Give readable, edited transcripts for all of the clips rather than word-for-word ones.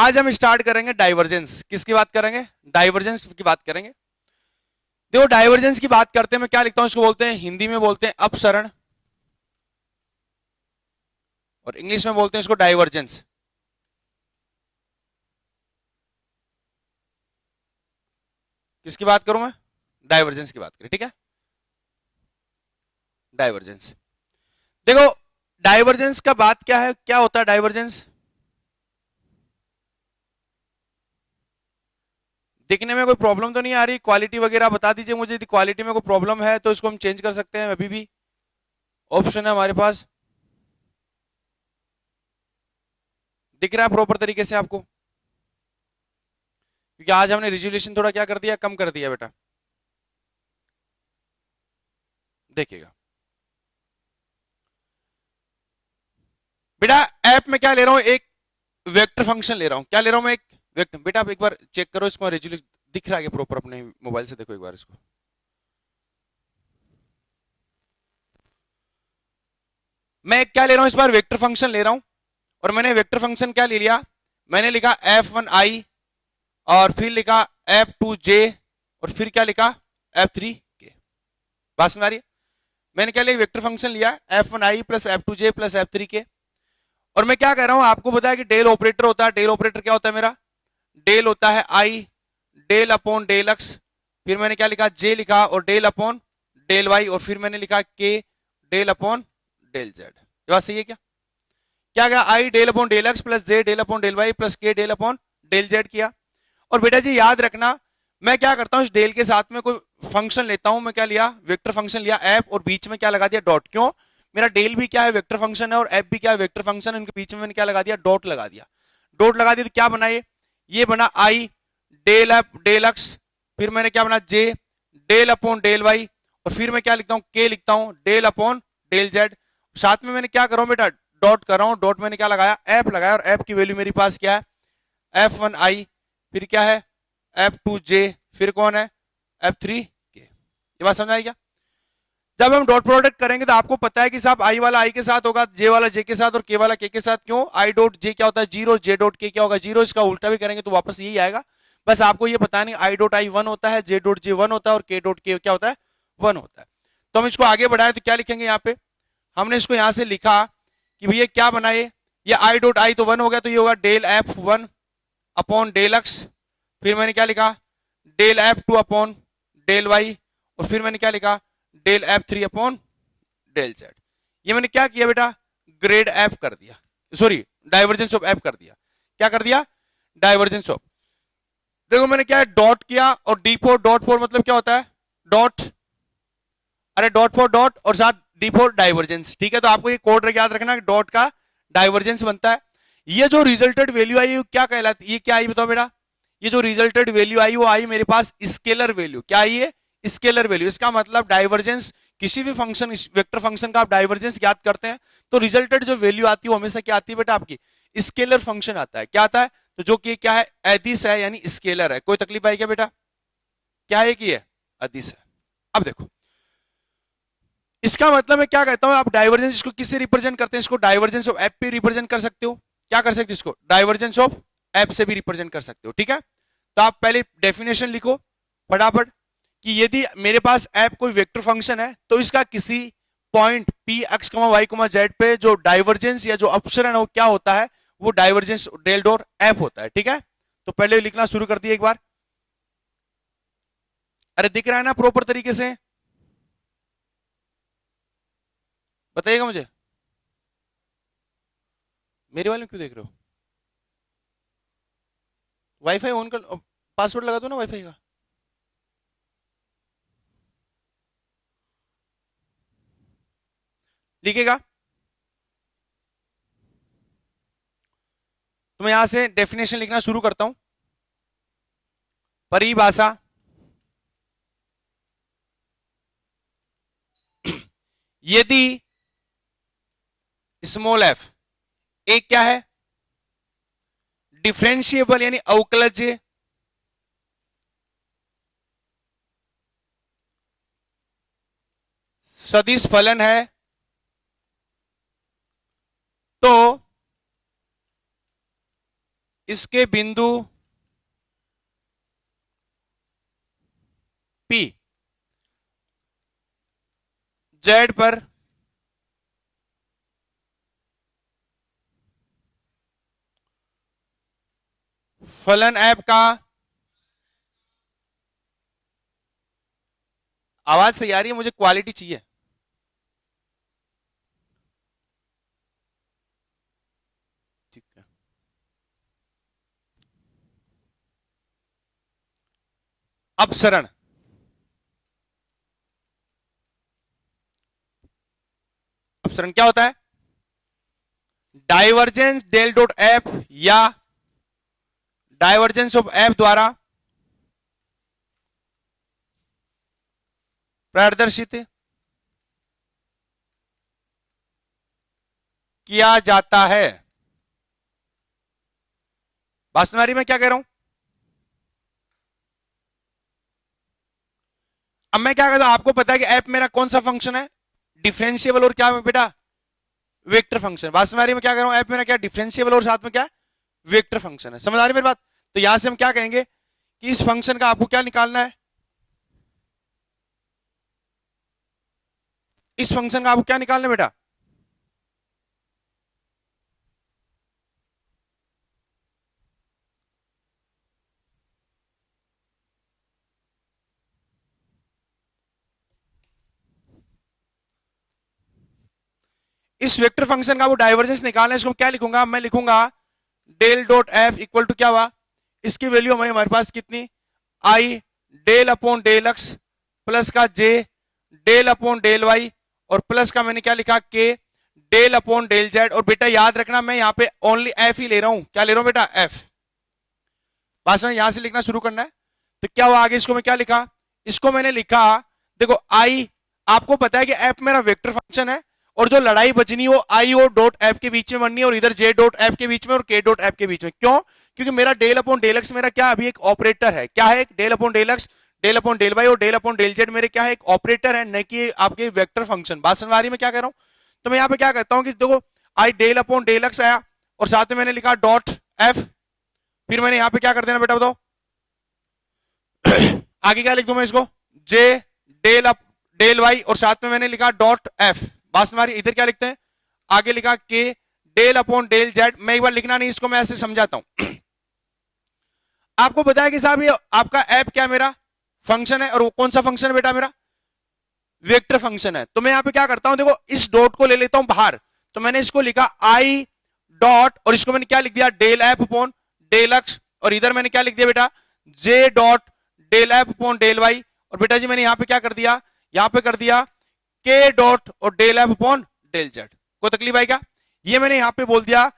आज हम स्टार्ट करेंगे डाइवर्जेंस। किसकी बात करेंगे? डाइवर्जेंस की बात करेंगे। देखो डाइवर्जेंस की बात करते हैं, मैं क्या लिखता हूं, इसको बोलते हैं हिंदी में बोलते हैं अपसरण, और इंग्लिश में बोलते हैं इसको डाइवर्जेंस। किसकी बात करूं मैं? डाइवर्जेंस की बात करें, ठीक है। डाइवर्जेंस, देखो डाइवर्जेंस का बात क्या है, क्या होता है डाइवर्जेंस? दिखने में कोई प्रॉब्लम तो नहीं आ रही? क्वालिटी वगैरह बता दीजिए मुझे, यदि क्वालिटी में कोई प्रॉब्लम है तो इसको हम चेंज कर सकते हैं, अभी भी ऑप्शन है हमारे पास। दिख रहा है प्रॉपर तरीके से आपको? क्योंकि आज हमने रिजोल्यूशन थोड़ा क्या कर दिया, कम कर दिया बेटा। देखिएगा बेटा, ऐप में क्या ले रहा हूं, एक वेक्टर फंक्शन ले रहा हूं। क्या ले रहा हूं मैं? एक वेक्टर। बेटा आप एक बार चेक करो इसको, रिजोल्यूशन दिख रहा है प्रॉपर? अपने मोबाइल से देखो एक बार इसको। मैं क्या ले रहा हूं इस बार? वेक्टर फंक्शन ले रहा हूं। और मैंने वेक्टर फंक्शन क्या ले लिया, मैंने लिखा f1i, और फिर लिखा f2j, और फिर क्या लिखा f3k। बात समझ आ रही है? मैंने क्या लिया, वेक्टर फंक्शन लिया f1i plus f2j plus f3k। और मैं क्या कह रहा हूं, आपको पता है कि डेल ऑपरेटर होता है। डेल ऑपरेटर क्या होता है मेरा? डेल होता है i, del upon del x, फिर मैंने क्या लिखा, j लिखा, और डेल अपॉन डेल y, और फिर मैंने लिखा k del upon del z। ये बात सही है क्या? क्या गया, I del upon del X plus J del upon del Y plus K del upon del Z किया। और बेटा जी याद रखना, मैं क्या करता हूं, इस डेल के साथ में कोई फंक्शन लेता हूं। मैं क्या लिया, वेक्टर फंक्शन लिया एफ, और बीच में क्या लगा दिया, डॉट। क्यों? मेरा डेल भी क्या है, वेक्टर फंक्शन है, और एफ भी क्या है, वेक्टर फंक्शन है। उनके बीच में मैंने क्या लगा दिया, डॉट लगा दिया। डॉट लगा दिया तो क्या बना, ये बना आई डेल एफ डेल एक्स, फिर मैंने क्या बना, जे डेल अपॉन डेल वाई, और फिर मैं क्या लिखता हूं, के लिखता हूं डेल अपॉन डेल जेड। साथ में मैंने क्या कर रहा हूं बेटा, डॉट कर रहा हूं। डॉट मैंने क्या लगाया, एफ लगाया, और एफ की वैल्यू मेरे पास क्या है, f1i, फिर क्या है f2j, फिर कौन है f3k। ये बात समझ आई क्या? जब हम डॉट प्रोडक्ट करेंगे तो आपको पता है कि साहब आई वाला आई के साथ होगा, जे वाला जे के साथ, और के वाला के साथ। क्यों? आई डॉट जे क्या होता है, जीरो, जे डॉट के क्या होगा, जीरो। इसका उल्टा भी करेंगे तो वापस यही आएगा। बस आपको ये पता नहीं, आई डॉट आई 1 होता है, जे डॉट जे 1 होता है, और के डॉट के क्या होता है, 1 होता है। तो हम इसको आगे बढ़ाए तो क्या लिखेंगे यहाँ पे, हमने इसको यहां से लिखा कि भैया क्या बनाए, ये आई डॉट आई तो 1 हो गया, तो ये होगा del f1 upon del X, फिर मैंने क्या लिखा, del f2 upon del Y, और फिर मैंने क्या लिखा, del f3 upon del Z. ये मैंने क्या किया बेटा, ग्रेड एफ कर दिया, सॉरी डाइवर्जेंस ऑफ एफ कर दिया। क्या कर दिया, डाइवर्जेंस ऑफ। देखो मैंने क्या है, डॉट किया, और डी4, डॉट 4 मतलब क्या होता है, डॉट, अरे डॉट फॉर डॉट, और साथ डी फॉर डाइवर्जेंस। ठीक है, तो आपको ये कोड याद रखना कि डॉट का डाइवर्जेंस बनता है। ये जो रिजल्टेड वैल्यू आई क्या कहलाती, ये क्या आई बताओ बेटा, ये जो रिजल्टेड वैल्यू आई वो आई मेरे पास स्केलर वैल्यू। क्या आई है, स्केलर वैल्यू। इसका मतलब डाइवर्जेंस, किसी भी फंक्शन, वेक्टर फंक्शन का आप डाइवर्जेंस याद करते हैं तो रिजल्टेड जो वैल्यू आती है वो हमेशा क्या आती है बेटा, आपकी स्केलर फंक्शन आता है। क्या आता है, तो जो कि क्या है, एदिश है, यानी स्केलर है। कोई तकलीफ आई क्या बेटा? क्या है कि अदिश है। अब देखो इसका मतलब मैं क्या कहता हूं, आप डाइवर्जेंस इसको किससे रिप्रेजेंट करते हैं, इसको डाइवर्जेंस ऑफ एफ पे रिप्रेजेंट कर सकते हो। क्या कर सकते हो, इसको डाइवर्जेंस ऑफ एफ से भी रिप्रेजेंट कर सकते हो। ठीक है, तो आप पहले डेफिनेशन लिखो फटाफट कि यदि मेरे पास एफ कोई वेक्टर फंक्शन है तो इसका किसी point P X Y Z पे जो डाइवर्जेंस या जो अपसरण है वो क्या होता है, वो डाइवर्जेंस डेल डॉट एफ होता है। ठीक है, तो पहले लिखना शुरू कर दिए एक बार। अरे दिख रहा है ना प्रॉपर तरीके से? बताइएगा मुझे, मेरे वाले में क्यों देख रहे हो? वाईफाई ऑन कर, पासवर्ड लगा दो ना वाईफाई का। लिखेगा तो मैं यहां से डेफिनेशन लिखना शुरू करता हूं। परिभाषा, यदि स्मॉल एफ एक क्या है, डिफरेंशिएबल यानी अवकलज्य, सदिश फलन है, तो इसके बिंदु P Z पर फलन ऐप का, आवाज सही आ रही है, मुझे क्वालिटी चाहिए। ठीक है, अपसरण, अपसरण क्या होता है? डाइवर्जेंस डेल डॉट एफ या डाइवर्जेंस ऑफ एफ द्वारा प्रदर्शित किया जाता है। बासनारी में क्या कह रहा हूं? अब मैं क्या कहता हूं, आपको पता है कि एफ मेरा कौन सा फंक्शन है? डिफरेंशिएबल और क्या बेटा? Vector function. बासनारी में क्या कह रहा हूं? एफ मेरा क्या डिफरेंशिएबल और साथ में क्या? वेक्टर फंक्शन है। समझ आ रही मेरी बात? तो यहां से हम क्या कहेंगे कि इस फंक्शन का आपको क्या निकालना है? इस फंक्शन का आपको क्या निकालना है बेटा? इस वेक्टर फंक्शन का वो डाइवर्जेंस निकालना है। इसको क्या लिखूंगा? मैं लिखूंगा del dot F equal to क्या हुआ? इसकी वैल्यू हमारे पास कितनी? I del upon del X plus का J del upon del Y और प्लस का मैंने क्या लिखा? के डेल अपॉन डेल जेड। और बेटा याद रखना मैं यहाँ पे ओनली एफ ही ले रहा हूं। क्या ले रहा हूं बेटा? एफ। बस में यहां से लिखना शुरू करना है। तो क्या हुआ आगे? इसको मैं क्या लिखा? इसको मैंने लिखा, देखो आई, आपको पता है कि एफ मेरा वेक्टर फंक्शन है और जो लड़ाई बचनी वो आई और डॉट एफ के बीच में बननी है और इधर जे डॉट एफ के बीच में और के डॉट एफ के बीच में। क्यों? क्योंकि मेरा डेल अपॉन डेल एक्स मेरा क्या अभी एक ऑपरेटर है। क्या है? Del upon del X, del upon del Y और डेल अपॉन डेल जेड मेरे क्या है? एक ऑपरेटर है, न कि आपके वेक्टर फंक्शन। बात समझ आ रही मैं क्या कह रहा हूं? तो मैं यहाँ पे क्या करता हूँ कि देखो आई डेल अपॉन डेल एक्स आया और साथ में मैंने लिखा डॉट एफ, फिर मैंने यहाँ पे क्या कर देना बेटा बताओ? आगे क्या लिख दूं मैं इसको? जे डेल अप डेल वाई और साथ में मैंने लिखा डॉट एफ। बात हमारी इधर क्या लिखते हैं? आगे लिखा के डेल अपॉन डेल जेड। मैं एक बार लिखना नहीं, इसको मैं ऐसे समझाता हूं। आपको पता है कि साहब ये आपका एफ क्या मेरा फंक्शन है और वो कौन सा फंक्शन है बेटा? मेरा वेक्टर फंक्शन है। तो मैं यहां पे क्या करता हूं, देखो इस डॉट को ले लेता हूं बाहर, तो मैंने इसको लिखा आई डॉट और इसको मैंने क्या लिख दिया? Del F upon del X और इधर मैंने क्या लिख दिया बेटा? J dot del F upon del Y और बेटा जी मैंने यहां पे क्या कर दिया? यहां पे कर दिया के डॉट और del F upon del Z. कोई तकलीफ आएगा? ये मैंने यहां पे बोल दिया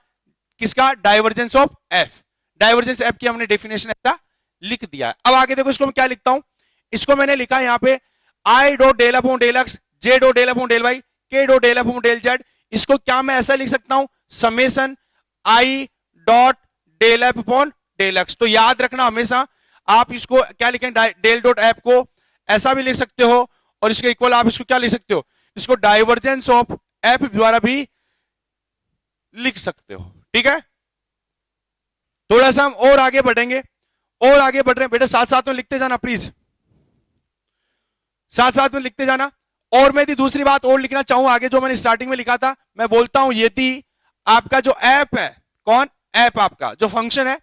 किसका? Divergence of F. Divergence F की हमने डेफिनेशन ऐसा लिख दिया। अब आगे देखो इसको मैं क्या लिखता हूं? इसको मैंने लिखा यहां पे I dot del upon del X, J dot del upon del Y, K dot del upon del Z. इसको क्या मैं ऐसा लिख सकता हूं? Summation I dot del F upon del X. तो याद रखना हमेशा आप इसको क्या लिखें? डेल डॉट एफ को ऐसा भी लिख सकते हो और इसके इक्वल आप इसको क्या लिख सकते हो? इसको डाइवर्जेंस ऑफ एफ द्वारा भी लिख सकते हो। ठीक है, थोड़ा सा हम और आगे बढ़ेंगे और आगे बढ़ रहे हैं बेटा, साथ साथ में लिखते जाना प्लीज, साथ साथ में लिखते जाना। और मैं दूसरी बात और लिखना चाहूं आगे, जो मैंने स्टार्टिंग में लिखा था, मैं बोलता हूं यदि आपका जो ऐप है, कौन ऐप? आपका जो फंक्शन है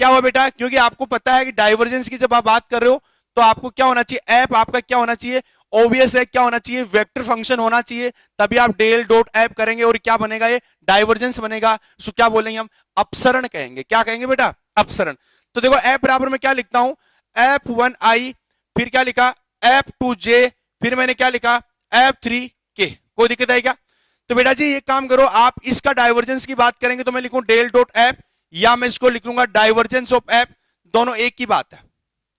क्या हुआ बेटा? क्योंकि आपको पता है कि डाइवर्जेंस की जब आप बात कर रहे हो तो आपको क्या होना चाहिए? ऐप आपका क्या होना चाहिए? ओबीएस है, क्या होना चाहिए? वेक्टर फंक्शन होना चाहिए। तभी आप डेल डॉट ऐप करेंगे और क्या बनेगा? ये डाइवर्जेंस बनेगा। सो क्या बोलेंगे हम? अपसरण कहेंगे। क्या कहेंगे बेटा? अपसरण। तो देखो ऐप बराबर में क्या लिखता हूं? एफ वन आई, फिर क्या लिखा? एफ टू जे, फिर मैंने क्या लिखा? एफ थ्री के। कोई दिक्कत है क्या? तो बेटा जी ये काम करो, आप इसका डाइवर्जेंस की बात करेंगे तो मैं लिखूं डेल डॉट एफ या मैं इसको लिख लूंगा डाइवर्जेंस ऑफ एफ। दोनों एक ही बात है,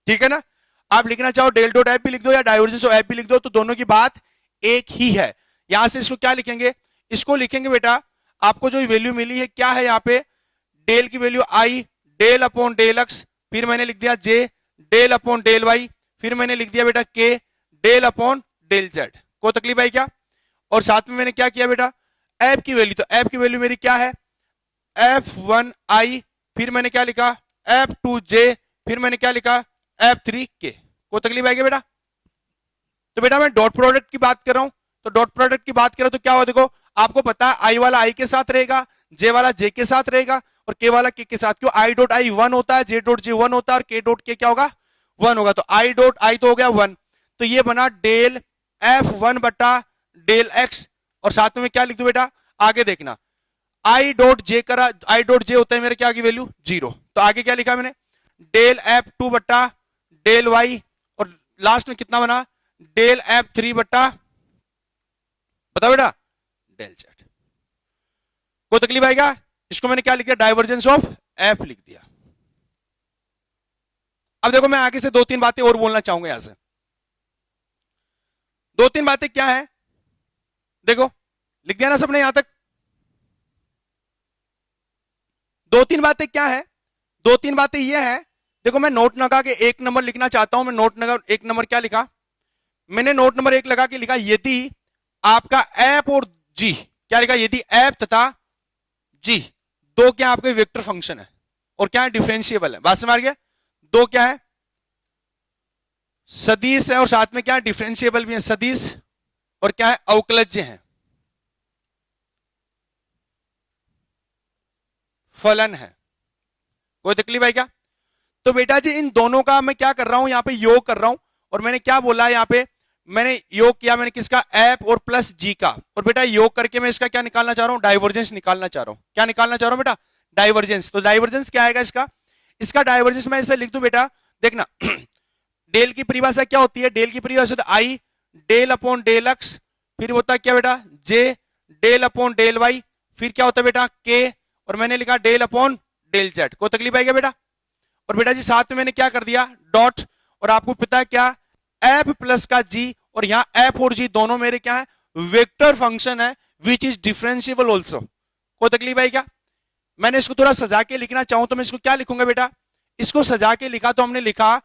ठीक है ना? आप लिखना चाहो डेल डॉट एफ भी लिख दो या डाइवर्जेंस ऑफ एफ भी लिख दो, तो दोनों की बात एक ही है। यहां से इसको क्या लिखेंगे? इसको लिखेंगे बेटा, आपको जो वैल्यू मिली है क्या है? यहां पे डेल की वैल्यू आई डेल अपॉन डेल एक्स, फिर मैंने लिख दिया जे डेल अपॉन डेल वाई, फिर मैंने लिख दिया बेटा के डेल अपॉन डेल जेड। कोई तकलीफ है क्या? और साथ में मैंने क्या किया बेटा? एफ की वैल्यू, तो एफ की वैल्यू मेरी क्या है? एफ वन आई फिर मैंने क्या लिखा F2J, फिर मैंने क्या लिखा F3K। कोई तकलीफ आएगी बेटा? तो बेटा मैं डॉट प्रोडक्ट की बात कर रहा हूं, तो डॉट प्रोडक्ट की बात करें तो क्या हुआ, देखो आपको पता है आई वाला आई के साथ रहेगा, जे वाला जे के साथ रहेगा और के वाला के साथ। क्यों? आई डॉट आई 1 होता है, जे डॉट जे 1 होता है और के डॉट के क्या होगा 1 होगा। तो आई डॉट आई तो हो गया 1, तो ये बना डेल F1 बटा डेल एक्स। और साथ में क्या लिख दू बेटा, आगे देखना आई डॉट जे करा, आई डॉट जे होता है मेरे क्या की वैल्यू 0, तो आगे क्या लिखा मैंने डेल F2 बटा डेल वाई और लास्ट में कितना बना डेल F3 बटा बताओ बेटा डेल जेड। कोई तकलीफ आएगा? इसको मैंने क्या लिख दिया डाइवर्जेंस ऑफ एफ लिख दिया। अब देखो मैं आगे से 2-3 बातें और बोलना चाहूंगा यहां से। 2-3 बातें क्या है, देखो लिख दिया ना सबने यहां तक? 2-3 बातें क्या है, 2-3 बातें यह है, देखो मैं नोट लगा के 1 नंबर लिखना चाहता हूं। मैं नोट नंबर 1 नंबर क्या लिखा, मैंने नोट नंबर 1 लगा के लिखा यदि आपका एफ और जी, क्या लिखा, यदि एफ तथा जी दो क्या आपके वेक्टर फंक्शन है और क्या है डिफरेंशिएबल है। बात समझ आ गया? दो क्या है सदिश है और साथ में क्या है डिफरेंशिएबल भी है, सदिश और क्या है अवकलज्य है, फलन है। कोई तकलीफ है क्या? तो बेटा जी इन दोनों का मैं क्या कर रहा हूं, यहां पे योग कर रहा हूं। और मैंने क्या बोला यहां पे, मैंने योग किया मैंने किसका एफ और प्लस जी का। और बेटा योग करके मैं इसका क्या निकालना चाह रहा हूं, डाइवर्जेंस निकालना चाह रहा हूं। क्या निकालना चाह रहा हूं बेटा? डाइवर्जेंस। तो डाइवर्जेंस क्या आएगा इसका, इसका डाइवर्जेंस मैं इसे लिख दूं बेटा, देखना डेल की परिभाषा क्या होती है, डेल की परिभाषा आई डेल अपॉन डेल एक्स, फिर होता है क्या बेटा जे डेल अपॉन डेल वाई, फिर क्या होता है बेटा के, और मैंने लिखा डेल अपॉन डेल जेड। कोई तकलीफ आएगा बेटा? और बेटा जी साथ में मैंने क्या कर दिया डॉट, और आपको पता है क्या एफ प्लस का जी, और यहां एफ और जी दोनों मेरे क्या है वेक्टर फंक्शन है विच इज डिफरेंशिएबल ऑल्सो। कोई तकलीफ आई क्या? मैंने इसको थोड़ा सजा के लिखना चाहूं तो मैं इसको क्या लिखूंगा बेटा, इसको सजा के लिखा तो हमने लिखा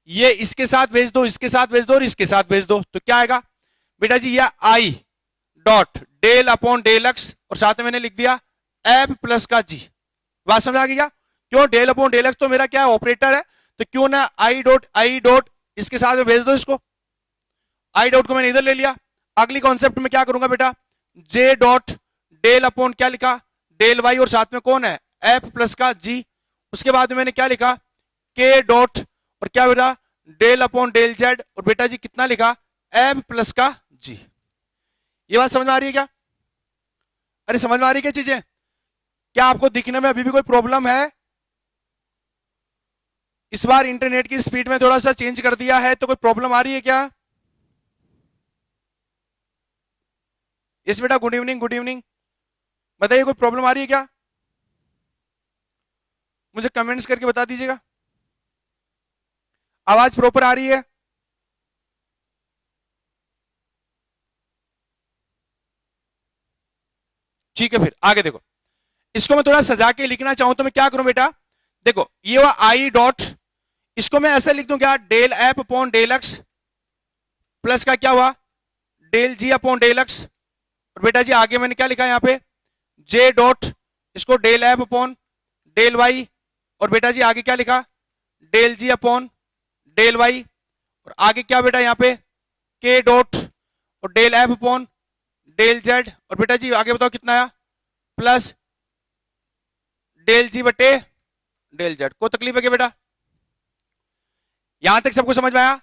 ये इसके साथ भेज दो, इसके साथ भेज दो और इसके साथ भेज दो, तो क्या आएगा बेटा जी यह I dot del upon del X और साथ में मैंने लिख दिया एफ प्लस का जी। बात समझ आ गई क्या? क्यों डेल अपॉन डेल एक्स तो मेरा क्या ऑपरेटर है, तो क्यों ना आई डॉट इसके साथ में भेज दो इसको, आई डॉट को मैंने इधर ले लिया। अगली कॉन्सेप्ट में क्या करूंगा बेटा जे डॉट डेल अपॉन क्या लिखा डेल वाई और साथ में कौन है एफ प्लस का जी, उसके बाद में मैंने क्या लिखा के डॉट और क्या बेटा डेल अपॉन डेल जेड, और बेटा जी कितना लिखा एफ प्लस का जी। ये बात समझ में आ रही है क्या? अरे समझ में आ रही है क्या चीजें? क्या आपको दिखने में अभी भी कोई प्रॉब्लम है? इस बार इंटरनेट की स्पीड में थोड़ा सा चेंज कर दिया है, तो कोई प्रॉब्लम आ रही है क्या? यस बेटा गुड इवनिंग, गुड इवनिंग। बताइए कोई प्रॉब्लम आ रही है क्या? मुझे कमेंट्स करके बता दीजिएगा। आवाज प्रॉपर आ रही है? ठीक है, फिर आगे देखो, इसको मैं थोड़ा सजा के लिखना चाहूं तो मैं क्या करूं बेटा, देखो ये हुआ आई डॉट, इसको मैं ऐसे लिख दूं क्या del F upon del X plus का क्या हुआ del G upon del X, और बेटा जी आगे मैंने क्या लिखा यहां पे जे डॉट इसको del F upon del Y, और बेटा जी आगे क्या लिखा del G upon del Y, और आगे क्या बेटा यहां पे के डॉट और del F upon del Z, और बेटा जी आगे बताओ कितना आया प्लस डेल जी बटे डेल जेड। को तकलीफ है क्या बेटा? यहां तक सबको समझ में आया?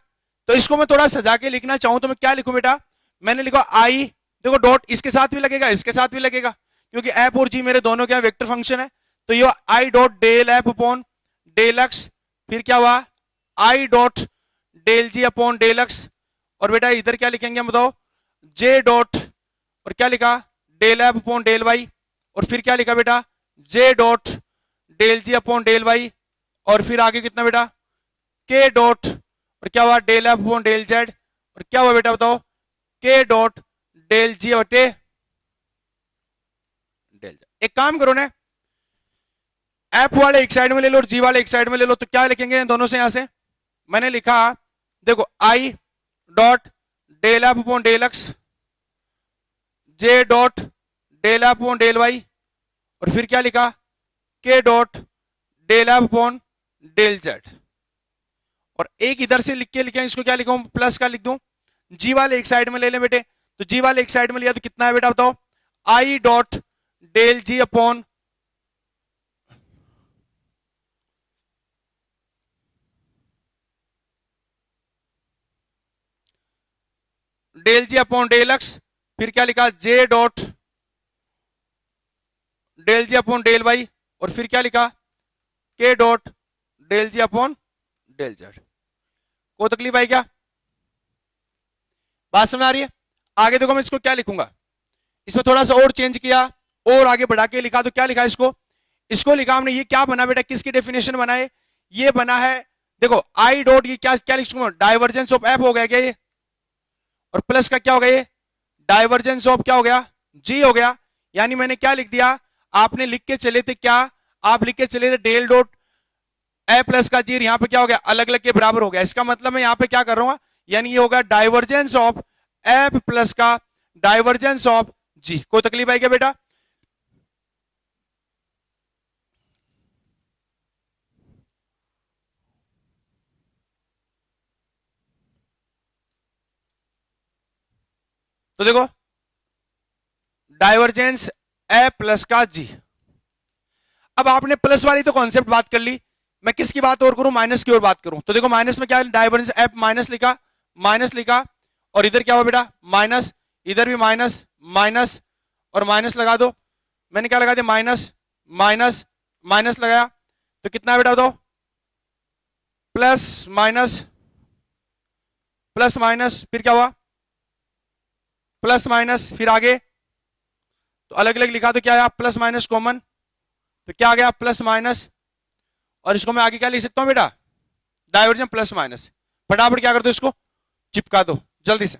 तो इसको मैं थोड़ा सजा के लिखना चाहूं तो मैं क्या लिखूं बेटा, मैंने लिखा आई, देखो डॉट इसके साथ भी लगेगा इसके साथ भी लगेगा क्योंकि एफ और जी मेरे दोनों क्या वेक्टर फंक्शन है, तो ये I dot del F upon del X, फिर क्या हुआ I dot del G upon del X, और बेटा इधर क्या लिखेंगे हम बताओ जे डॉट और क्या लिखा del F upon del Y, और फिर क्या लिखा बेटा J dot del G upon del Y, और फिर आगे कितना बेटा के डॉट और क्या हुआ del F upon del Z, और क्या हुआ बेटा बताओ के डॉट डेल जी बटे डेल जेड। एक काम करो ना एफ वाले एक साइड में ले लो और जी वाले एक साइड में ले लो, तो क्या लिखेंगे दोनों से? यहां से मैंने लिखा देखो I dot del F upon del X J dot del F upon del Y, और फिर क्या लिखा K dot del F upon del Z. और एक इधर से लिख के लिखें, इसको क्या लिखूं, प्लस का लिख दूं, जी वाले एक साइड में ले लें बेटे, तो जी वाले एक साइड में लिया तो कितना है बेटा बताओ, I dot del G upon del G upon del X, फिर क्या लिखा, J dot del G upon del Y, और फिर क्या लिखा, K dot del G upon del Z. कोई तकलीफ आई क्या, बात समझ आ रही है। आगे देखो मैं इसको क्या लिखूंगा, इसमें थोड़ा सा और चेंज किया और आगे बढ़ा के लिखा, तो क्या लिखा इसको, इसको लिखा हमने, ये क्या बना बेटा, किसकी डेफिनेशन बनाए, ये बना है, देखो आई डॉट, ये क्या क्या लिखूंगा, डाइवर्जेंस ऑफ एफ हो गया क्या ये, और प्लस का क्या हो गया ये, डाइवर्जेंस ऑफ क्या हो गया, जी हो गया। यानी मैंने क्या लिख दिया, आपने लिख के चले थे क्या, आप लिख के चले थे डेल डॉट ए प्लस का जी, यहां पे क्या हो गया, अलग अलग के बराबर हो गया। इसका मतलब मैं यहां पे क्या कर रहा हूं, यानी ये होगा डाइवर्जेंस ऑफ एफ प्लस का डाइवर्जेंस ऑफ जी। कोई तकलीफ आई क्या बेटा, तो देखो डाइवर्जेंस ए प्लस का जी। अब आपने प्लस वाली तो कॉन्सेप्ट बात कर ली, मैं किसकी बात और करूं, माइनस की और बात करूं, तो देखो माइनस में क्या, डाइवर्जेंस एफ माइनस लिखा, माइनस लिखा, और इधर क्या हुआ बेटा माइनस, इधर भी माइनस माइनस और माइनस लगा दो, मैंने क्या लगा दिया, माइनस माइनस माइनस लगाया, तो कितना बेटा बताओ, प्लस माइनस प्लस माइनस, फिर क्या हुआ, प्लस माइनस, फिर आगे तो अलग अलग लिखा, तो क्या आया, प्लस माइनस कॉमन, तो क्या आ गया प्लस माइनस, और इसको मैं आगे क्या लिख सकता हूं बेटा, डाइवर्जेंस प्लस माइनस। फटाफट क्या कर दो, इसको चिपका दो जल्दी से।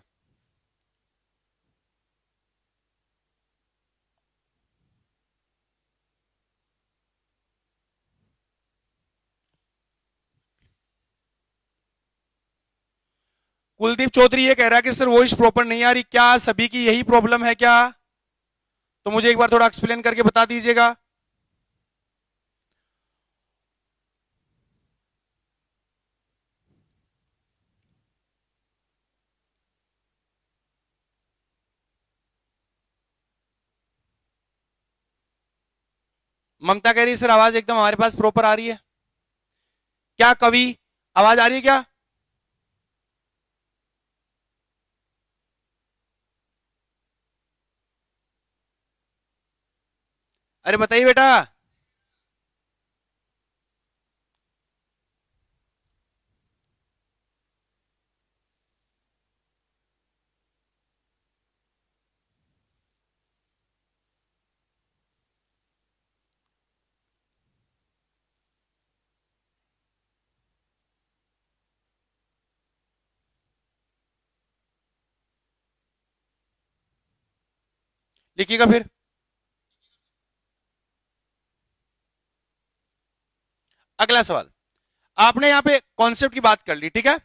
कुलदीप चौधरी ये कह रहा है कि सर वॉइस प्रॉपर नहीं आ रही, क्या सभी की यही प्रॉब्लम है क्या, तो मुझे एक बार थोड़ा एक्सप्लेन करके बता दीजिएगा। ममता कह रही है सर आवाज एकदम हमारे पास प्रॉपर आ रही है, क्या कवि आवाज आ रही है क्या, अरे बताइए बेटा। लिखिएगा फिर। अगला सवाल, आपने यहां पे कॉन्सेप्ट की बात कर ली, ठीक है,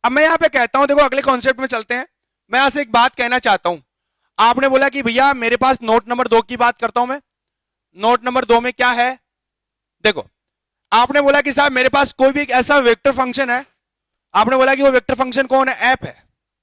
अब मैं यहां पे कहता हूं, देखो अगले कॉन्सेप्ट में चलते हैं। मैं यहां से एक बात कहना चाहता हूं, आपने बोला कि भैया मेरे पास नोट नंबर 2 की बात करता हूं मैं, नोट नंबर 2 में क्या है, देखो आपने बोला कि साहब मेरे पास कोई भी एक ऐसा वेक्टर फंक्शन है, आपने बोला कि वो वेक्टर फंक्शन कौन है, एफ है।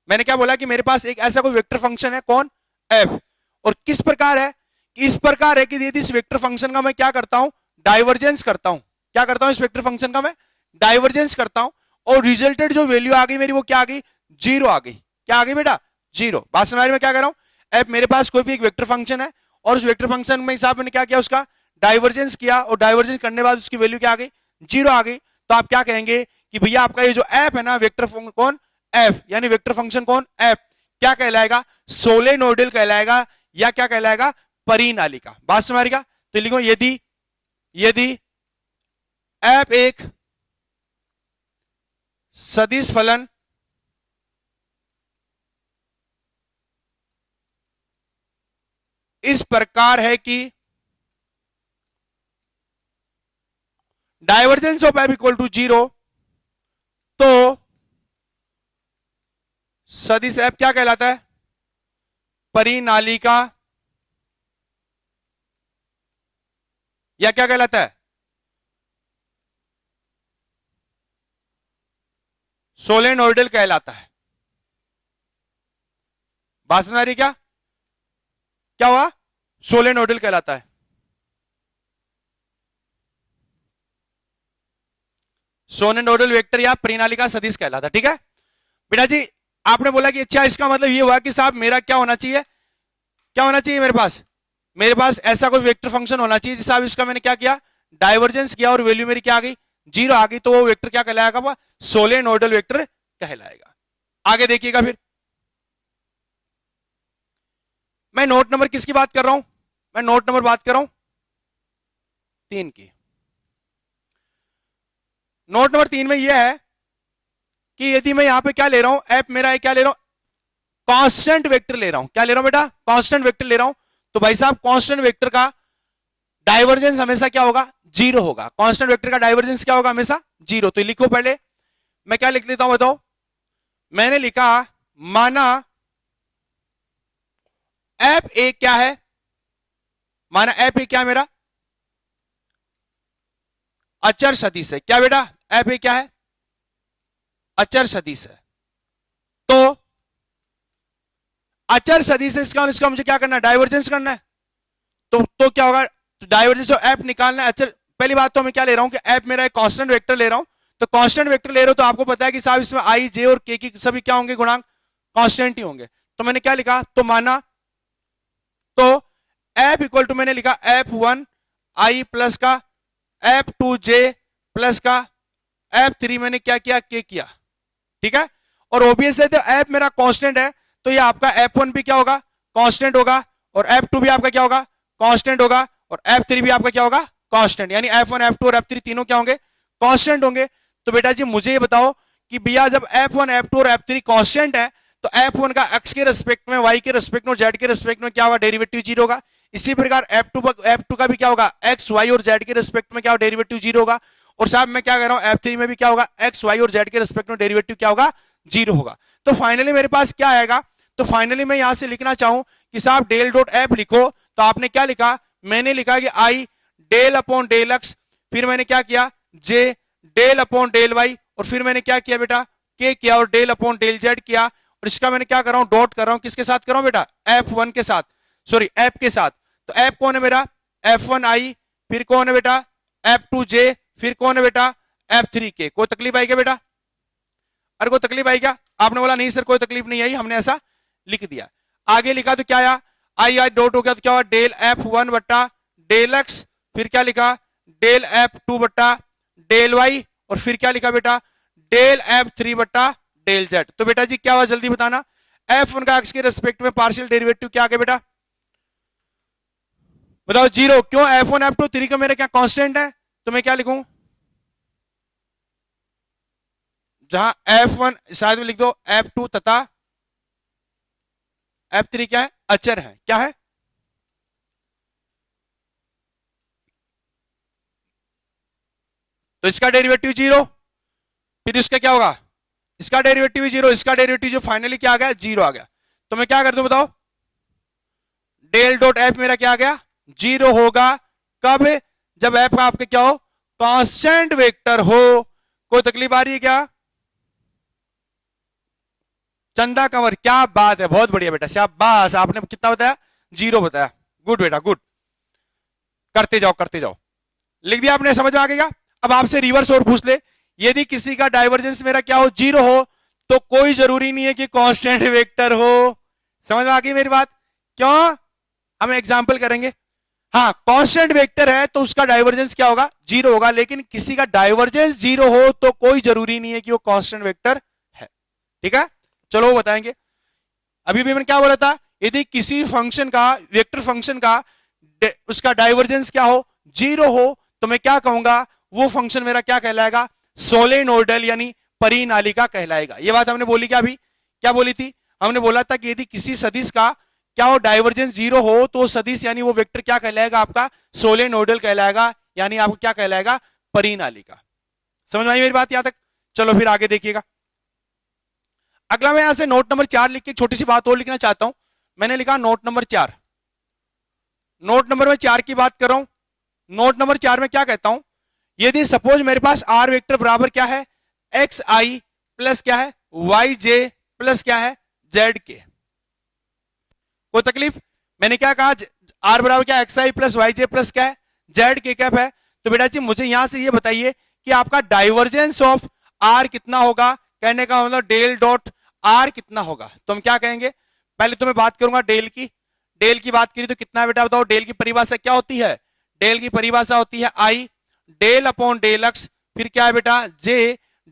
मैंने क्या बोला कि मेरे पास एक ऐसा कोई वेक्टर फंक्शन है, कौन, एफ, और किस प्रकार है, कि इस प्रकार है कि यदि इस वेक्टर फंक्शन का मैं क्या करता हूं, डाइवर्जेंस करता हूं, क्या करता हूं, इस वेक्टर फंक्शन का मैं डाइवर्जेंस करता हूं, और रिजल्टेड जो वैल्यू आ गई मेरी वो क्या आ गई, जीरो आ गई, क्या आ गई बेटा, जीरो। बात समझ में क्या कर रहा हूं, एफ मेरे पास कोई भी एक वेक्टर फंक्शन है, और उस वेक्टर फंक्शन में हिसाब मैंने क्या किया, उसका डाइवर्जेंस किया, और डाइवर्जेंस करने के बाद उसकी वैल्यू क्या आ गई, जीरो आ गई। तो आप क्या कहेंगे कि भैया आपका ये जो एफ है ना, वेक्टर कौन, एफ, यानी वेक्टर फंक्शन कौन, एफ, क्या कहलाएगा, सोलेनोइडल कहलाएगा, या क्या कहलाएगा, परिनालिका। बात समझ आएगा, तो लिखो यदि यदि एफ एक सदिश फलन इस प्रकार है कि divergence of F equal to zero, तो सदिश एफ क्या कहलाता है, परिनालिका या क्या कहलाता है? सोलेनोइडल कहलाता है। बात समझ आ रही क्या? क्या हुआ? सोलेनोइडल कहलाता है। सोलेनोइडल वेक्टर या परिनालिका सदिश कहलाता है। ठीक है बेटा जी, आपने बोला कि अच्छा इसका मतलब ये हुआ कि साहब मेरा क्या होना चाहिए, क्या होना चाहिए मेरे पास ऐसा कोई वेक्टर फंक्शन होना चाहिए साहब, इसका मैंने क्या किया, डाइवर्जेंस किया और वैल्यू मेरी क्या आ गई, 0 आ गई, तो वो वेक्टर क्या कहलाएगा, वो सोलेनोइडल वेक्टर कहलाएगा। आगे देखिएगा फिर, मैं नोट नंबर किसकी बात कर रहा हूं, मैं नोट नंबर बात कर रहा हूं 3 की। नोट नंबर 3 में यह है कि यदि मैं यहां पे क्या ले रहा हूं, एफ मेरा क्या ले रहा हूं, कांस्टेंट वेक्टर ले रहा हूं, क्या ले रहा हूं बेटा, कांस्टेंट वेक्टर ले रहा हूं, तो भाई साहब कांस्टेंट वेक्टर का डाइवर्जेंस हमेशा क्या होगा, 0 होगा। कांस्टेंट वेक्टर का डाइवर्जेंस क्या होगा, हमेशा 0। तो लिखो पहले, मैं क्या लिख देता हूं बताओ, मैंने लिखा माना एफ ए क्या है, माना एफ ए क्या है मेरा, अचर सदिश है। क्या बेटा, एफ ए क्या है, अचर सदिश है। तो अचर सदिश है, इसका मुझे क्या करना है, डाइवर्जेंस करना है। तो क्या होगा, तो डाइवर्जेंस ऑफ एफ निकालना है। अचर, पहली बात तो मैं क्या ले रहा हूं कि एफ मेरा एक कांस्टेंट वेक्टर ले रहा हूं, तो कांस्टेंट वेक्टर ले रहा हूं तो आपको पता है कि साहब इसमें आई जे और के की सभी क्या होंगे, गुणांक कांस्टेंट ही होंगे। तो मैंने क्या लिखा, तो माना तो एफ इक्वल टू मैंने लिखा F1 आई प्लस का F2J प्लस का F3 मैंने क्या किया, के किया। ठीक है, और ओबीएस है तो एफ मेरा कांस्टेंट है, तो ये आपका F1 भी क्या होगा, कांस्टेंट होगा, और F2 भी आपका क्या होगा, कांस्टेंट होगा, और F3 भी आपका क्या होगा, कांस्टेंट। यानी F1 F2 और F3 तीनों क्या होंगे, कांस्टेंट होंगे। तो बेटा जी मुझे ये बताओ कि भैया जब F1 F2 और F3 कांस्टेंट है, तो F1 का x के रिस्पेक्ट में, y के रिस्पेक्ट में और z के रिस्पेक्ट में क्या होगा, डेरिवेटिव 0 होगा। इसी प्रकार F2 का भी क्या होगा, x y और z के रिस्पेक्ट में क्या होगा, डेरिवेटिव 0 होगा। और साहब मैं क्या कह रहा हूं, F3 में भी क्या होगा, x y और z के रिस्पेक्ट में डेरिवेटिव क्या होगा, 0 होगा। तो फाइनली मेरे पास क्या आएगा, तो फाइनली मैं यहां से लिखना चाहूं कि साहब डेल डॉट एफ लिखो, तो आपने क्या लिखा, मैंने लिखा कि आई डेल अपॉन डेल एक्स, फिर मैंने क्या किया, जे डेल अपॉन डेल वाई, और फिर मैंने क्या किया बेटा, के किया, और डेल अपॉन डेल जेड किया। और इसका मैंने क्या कर रहा हूं, डॉट कर रहा हूं, किसके साथ कर रहा हूं बेटा, F1 के साथ, सॉरी एफ के साथ। तो एफ कौन है मेरा, F1 आई, फिर कौन है बेटा F2J, फिर कौन है बेटा F3K। कोई तकलीफ आई क्या बेटा, अरे कोई तकलीफ आई क्या, आपने बोला नहीं सर कोई तकलीफ नहीं आई, हमने ऐसा लिख दिया। आगे लिखा तो क्या आया, आई डॉट हो गया, तो क्या हुआ, डेल F1 बट्टा डेल एक्स, फिर क्या लिखा, डेल F2 बट्टा डेल वाई, और फिर क्या लिखा बेटा, डेल F3 बट्टा डेल जेड। तो बेटा जी क्या हुआ, जल्दी बताना, F1 का x के रेस्पेक्ट में पार्शियल डेरिवेटिव क्या आ गया बेटा, बताओ 0। क्यों, F1 F2 3 का मेरा क्या कांस्टेंट है, तो मैं क्या लिखूं, जहां F1 शायद लिख दो, F2 तथा F3 क्या है, अचर है, क्या है, तो इसका डेरिवेटिव 0, फिर इसका क्या होगा, इसका डेरिवेटिव 0, इसका डेरिवेटिव जो फाइनली क्या आ गया, 0 आ गया। तो मैं क्या कर दूं बताओ, डेल डॉट एफ मेरा क्या आ गया, 0 होगा। कब, जब एफ का आपके क्या हो, कांस्टेंट वेक्टर हो। कोई तकलीफ आ रही है क्या, चंदा कंवर, क्या बात है, बहुत बढ़िया बेटा, शाबाश, आपने कितना बताया, 0 बताया, गुड बेटा गुड, करते जाओ करते जाओ, लिख दिया आपने, समझ में आ गया। अब आपसे रिवर्स और पूछ ले, यदि किसी का डाइवर्जेंस मेरा क्या हो, 0 हो, तो कोई जरूरी नहीं है कि कांस्टेंट वेक्टर हो। समझ में आ गई मेरी बात, क्यों, हम एग्जांपल करेंगे। हाँ कांस्टेंट वेक्टर है तो उसका डाइवर्जेंस क्या होगा, 0 होगा, लेकिन किसी का डाइवर्जेंस 0 हो तो कोई जरूरी नहीं है कि वो कांस्टेंट वेक्टर है। ठीक है, चलो वो बताएंगे। अभी भी मैंने क्या बोला था, यदि किसी फंक्शन का, वेक्टर फंक्शन का उसका डाइवर्जेंस क्या हो, 0 हो, तो मैं क्या कहूंगा, वो फंक्शन मेरा क्या कहलाएगा, सोलेनोइडल यानी परिनालिका कहलाएगा। ये बात हमने बोली क्या, अभी क्या बोली थी, हमने बोला था कि यदि किसी सदिश का क्या हो, डाइवर्जेंस 0 हो, तो सदिश यानी वो वेक्टर क्या कहलाएगा, आपका सोलेनोइडल कहलाएगा, यानी आपको क्या कहलाएगा, परिनालिका। समझ में आई मेरी बात यहां तक, चलो फिर आगे देखिएगा। अगला मैं यहां से नोट नंबर 4 लिख के छोटी सी बात और लिखना चाहता हूं। मैंने लिखा नोट नंबर 4, नोट नंबर में 4 की बात कर रहा हूं। नोट नंबर 4 में क्या कहता हूं, यदि सपोज मेरे पास आर वेक्टर बराबर क्या है, एक्स आई प्लस क्या है, वाई जे प्लस क्या है, जेड के। कोई तकलीफ? मैंने क्या कहा, आर बराबर क्या, एक्स आई प्लस वाई जे प्लस क्या है, जेड के कैप है। तो बेटा जी मुझे यहां से ये बताइए कि आपका डाइवर्जेंस ऑफ आर कितना होगा, कहने का मतलब डेल डॉट आर कितना होगा। तो हम क्या कहेंगे, पहले तो मैं बात करूंगा डेल की। डेल की बात करी तो कितना है बेटा बताओ, डेल की परिभाषा क्या होती है, डेल की परिभाषा होती है आई डेल अपॉन डेल एक्स, फिर क्या है बेटा जे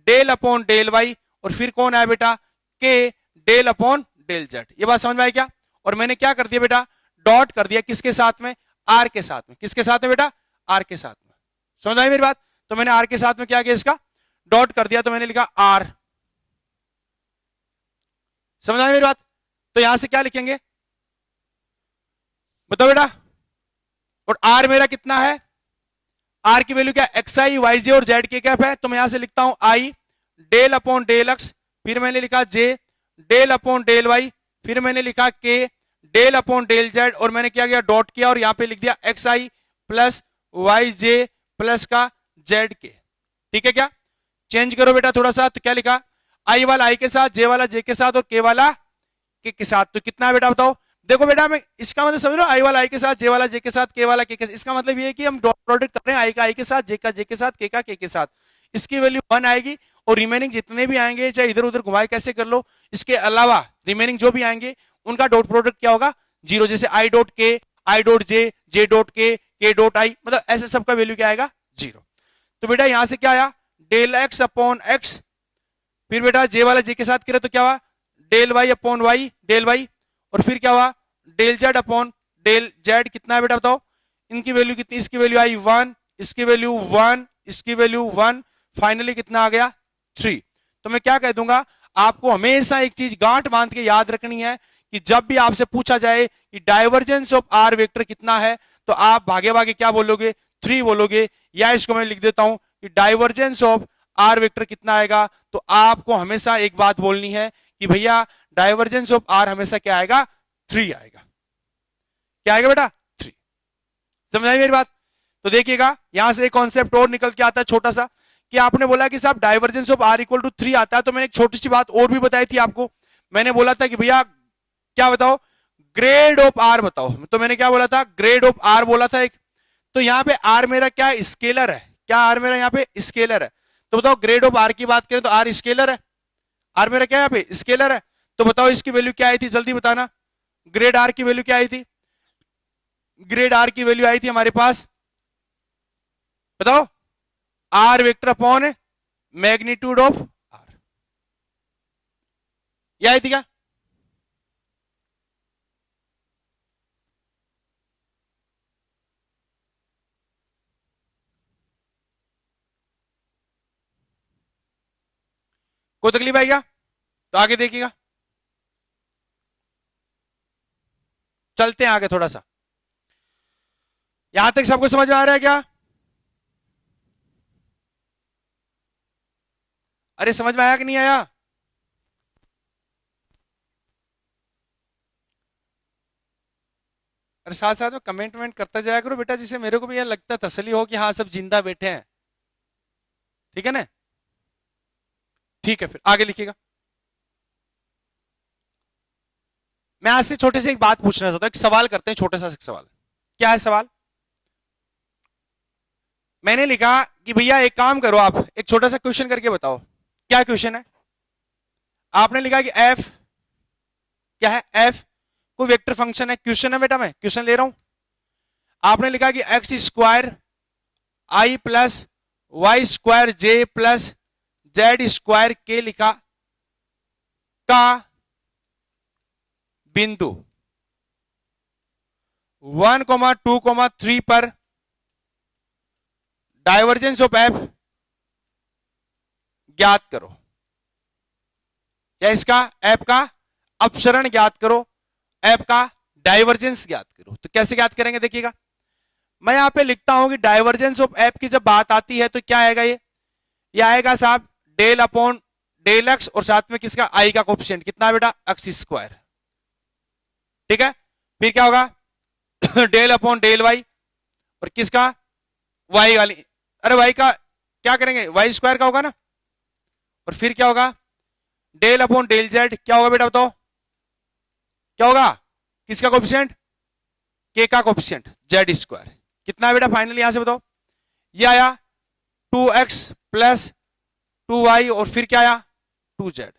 डेल अपॉन डेल वाई, और फिर कौन है बेटा के डेल अपॉन डेल जेड। ये बात समझ में आई क्या? और मैंने क्या कर दिया बेटा, डॉट कर दिया किसके साथ में, आर के साथ में। किसके साथ में बेटा, आर के साथ में। समझ आई मेरी बात? तो मैंने आर के साथ में क्या किया, इसका डॉट कर दिया, तो मैंने लिखा आर। समझ आई मेरी बात? तो यहां से क्या लिखेंगे बताओ बेटा, और आर मेरा कितना है, आर की वैल्यू क्या, एक्स आई वाई जे और जेड के कैप है। तो मैं यहां से लिखता हूं आई डेल अपॉन डेल एक्स, फिर मैंने लिखा जे डेल अपॉन डेल वाई, फिर मैंने लिखा के डेल अपॉन डेल जेड, और मैंने क्या किया, डॉट किया और यहां पे लिख दिया एक्स आई प्लस वाई जे प्लस का जेड के। ठीक है क्या? चेंज करो बेटा थोड़ा सा, तो क्या लिखा, आई वाला आई के साथ, जे वाला जे के साथ और के वाला के साथ। तो कितना है बेटा बताओ, देखो बेटा मैं इसका मतलब समझ लो, आई वाला आई के साथ, जे वाला जे के साथ, के वाला के साथ। इसका मतलब ये है कि हम डॉट प्रोडक्ट कर रहे हैं, आई का आई के साथ, जे का जे के साथ, के का के साथ। इसकी वैल्यू 1 आएगी, और रिमेनिंग जितने भी आएंगे चाहे इधर उधर घुमाए कैसे कर लो, इसके अलावा रिमेनिंग जो भी आएंगे उनका डॉट प्रोडक्ट क्या होगा, 0। जैसे आई डॉट के, आई डॉट जे डॉट के डॉट आई, मतलब ऐसे सबका वैल्यू क्या आएगा, 0। तो बेटा यहां से क्या आया, डेल एक्स अपॉन एक्स, फिर बेटा जे वाला जे के साथ करे तो क्या हुआ, del Y upon Y del Y, और फिर क्या हुआ, del Z upon del Z. कितना है बेटा बताओ, इनकी वैल्यू कितनी, इसकी वैल्यू आई 1, इसकी वैल्यू 1, इसकी वैल्यू 1, फाइनली कितना आ गया 3। तो मैं क्या कह दूंगा, आपको हमेशा एक चीज गांठ बांध के याद रखनी है कि जब भी आपसे पूछा जाए कि डाइवर्जेंस ऑफ आर वेक्टर कितना है, तो आप भागे भागे क्या बोलोगे, 3 बोलोगे। या इसको मैं लिख देता हूं कि डाइवर्जेंस ऑफ आर वेक्टर कितना आएगा, तो आपको हमेशा एक बात बोलनी है कि भैया डाइवर्जेंस ऑफ आर हमेशा क्या आएगा, 3 आएगा। क्या आएगा बेटा, 3। समझ आई मेरी बात? तो देखिएगा यहां से एक कॉन्सेप्ट और निकल के आता है छोटा सा, कि आपने बोला कि साहब divergence of R equal to 3 आता है। तो मैंने एक छोटी सी बात और भी बताई थी आपको, मैंने बोला था कि भैया क्या बताओ, ग्रेड ऑफ आर बताओ। तो मैंने क्या बोला था, ग्रेड ऑफ आर बोला था एक। तो यहां पे आर मेरा क्या स्केलर है, क्या आर मेरा यहाँ पे स्केलर है। तो बताओ ग्रेड ऑफ आर की बात करें तो आर स्केलर है, आर मेरा क्या यहाँ पे स्केलर है। तो बताओ इसकी वैल्यू क्या आई थी, जल्दी बताना, ग्रेड आर की वैल्यू क्या आई थी, ग्रेड आर की वैल्यू आई थी हमारे पास, बताओ, R vector upon magnitude of R. यह आई थी क्या, कोई तकलीफ आएगा तो आगे देखिएगा, चलते हैं आगे थोड़ा सा। यहां तक सबको समझ में आ रहा है क्या? अरे समझ में आया कि नहीं आया? अरे साथ साथ में कमेंट वमेंट करता जाया करो बेटा, जिससे मेरे को भी यह लगता तसल्ली हो कि हाँ सब जिंदा बैठे हैं। ठीक है ना? ठीक है, फिर आगे लिखिएगा। मैं आज से छोटे से एक बात पूछना चाहता हूं, एक सवाल करते हैं, छोटा सा सवाल। क्या है सवाल? मैंने लिखा कि भैया एक काम करो, आप एक छोटा सा क्वेश्चन करके बताओ। क्या क्वेश्चन है? आपने लिखा कि एफ क्या है, एफ कोई वेक्टर फंक्शन है। क्वेश्चन है बेटा, मैं क्वेश्चन ले रहा हूं। आपने लिखा कि एक्स स्क्वायर आई प्लस वाई स्क्वायर जे प्लस जेड स्क्वायर के लिखा का बिंदु 1,2,3 पर डाइवर्जेंस ऑफ एफ ज्ञात करो, या इसका एफ का अपसरण ज्ञात करो, एफ का डाइवर्जेंस ज्ञात करो। तो कैसे ज्ञात करेंगे देखिएगा, मैं यहां पे लिखता हूं कि डाइवर्जेंस ऑफ एफ की जब बात आती है तो क्या आएगा, ये आएगा साहब डेल अपॉन डेल एक्स, और साथ में किसका, आई का कोफिशिएंट कितना बेटा, एक्स स्क्वायर। ठीक है, फिर क्या होगा डेल अपॉन डेल वाई, और किसका वाई वाली, अरे वाई का क्या करेंगे, वाई स्क्वायर का होगा ना, और फिर क्या होगा, डेल अपॉन डेल जेड, क्या होगा बेटा बताओ, क्या होगा, किसका कोफिशिएंट, के का कोफिशिएंट, जेड स्क्वायर, कितना है बेटा फाइनल यहां से बताओ, ये आया 2x प्लस 2y और फिर क्या आया 2z।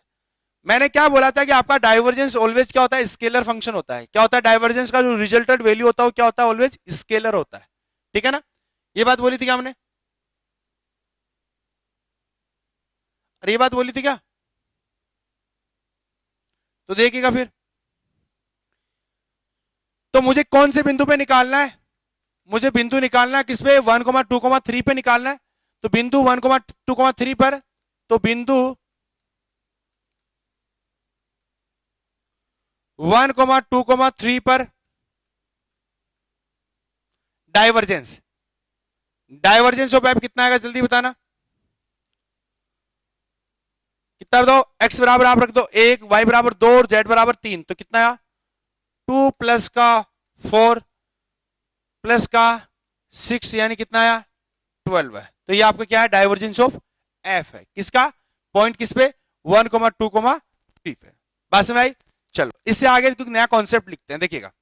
मैंने क्या बोला था कि आपका डाइवर्जेंस ऑलवेज क्या होता है, स्केलर फंक्शन होता है। क्या होता है, डाइवर्जेंस का जो रिजल्टेड वैल्यू होता है वो क्या होता है, ऑलवेज स्केलर होता है। ठीक है ना, ये बात बोली थी क्या हमने, अरे ये बात बोली थी क्या, तो देखिएगा फिर। तो मुझे कौन से बिंदु पे निकालना है, मुझे बिंदु निकालना है किस पे, 1,2,3 पे निकालना है। तो बिंदु 1,2,3 पर, तो बिंदु 1,2,3 पर डाइवर्जेंस, डाइवर्जेंस ऑफ एफ कितना आएगा जल्दी बताना, कितना बताओ, एक्स बराबर आप रख दो 1, वाई बराबर 2 और जेड बराबर 3, तो कितना आया 2 प्लस का 4 प्लस का 6 यानी कितना आया 12 है। तो ये आपका क्या है, डाइवर्जेंस ऑफ एफ है, किसका, पॉइंट किस पे 1,2,3 पे। बात समझ आई, चलो इससे आगे कुछ नया कॉन्सेप्ट लिखते हैं, देखिएगा।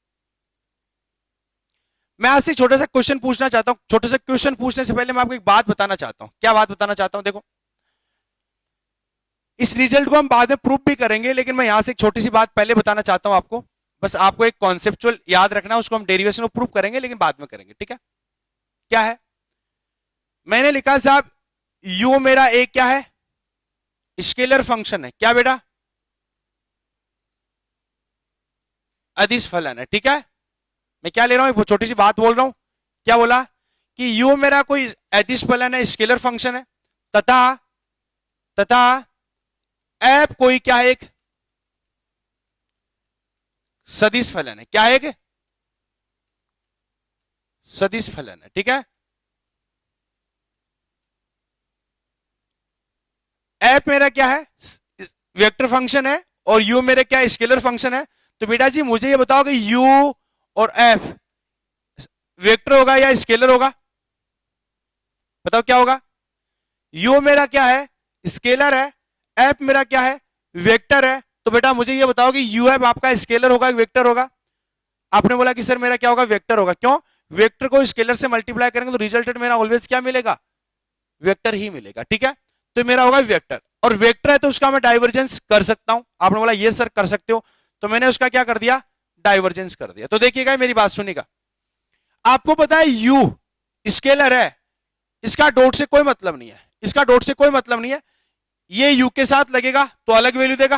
मैं आपसे छोटा सा क्वेश्चन पूछना चाहता हूं, छोटे से क्वेश्चन पूछने से पहले मैं आपको एक बात बताना चाहता हूं। क्या बात बताना चाहता हूं, देखो इस रिजल्ट को हम बाद में प्रूफ भी करेंगे, लेकिन मैं यहां से एक छोटी सी बात पहले बताना चाहता हूं आपको। बस आपको एक कॉन्सेप्चुअल याद रखना, उसको हम डेरिवेशन को प्रूफ करेंगे लेकिन बाद में करेंगे, ठीक है। क्या है, मैंने लिखा साहब यू मेरा एक क्या है, स्केलर फंक्शन है, क्या बेटा, अदिश फलन है, ठीक है। मैं क्या ले रहा हूं, छोटी सी बात बोल रहा हूं, क्या बोला कि यू मेरा कोई अदिश फलन है, स्केलर फंक्शन है, तथा तथा एफ कोई क्या है, एक सदिश फलन है, क्या है, एक सदिश फलन है, ठीक है। एफ मेरा क्या है, वेक्टर फंक्शन है, और यू मेरा क्या है, स्केलर फंक्शन है। तो बेटा जी मुझे ये बताओ कि यू और एफ वेक्टर होगा या स्केलर होगा, बताओ क्या होगा। यू मेरा क्या है, स्केलर है, एफ मेरा क्या है, वेक्टर है। तो बेटा मुझे ये बताओ कि यू एफ आपका स्केलर होगा कि वेक्टर होगा। आपने बोला कि सर मेरा क्या होगा, वेक्टर होगा। क्यों, वेक्टर को स्केलर से मल्टीप्लाई करेंगे तो रिजल्टेड मेरा ऑलवेज क्या मिलेगा, वेक्टर ही मिलेगा, ठीक है। तो मेरा होगा वेक्टर, और वेक्टर है तो उसका मैं डाइवर्जेंस कर सकता हूं। आपने बोला ये सर कर सकते हो, तो मैंने उसका क्या कर दिया, डाइवर्जेंस कर दिया। तो देखिएगा मेरी बात सुनिएगा, आपको पता है यू स्केलर है, इसका डॉट से कोई मतलब नहीं है, इसका डॉट से कोई मतलब नहीं है। ये यू के साथ लगेगा तो अलग वैल्यू देगा,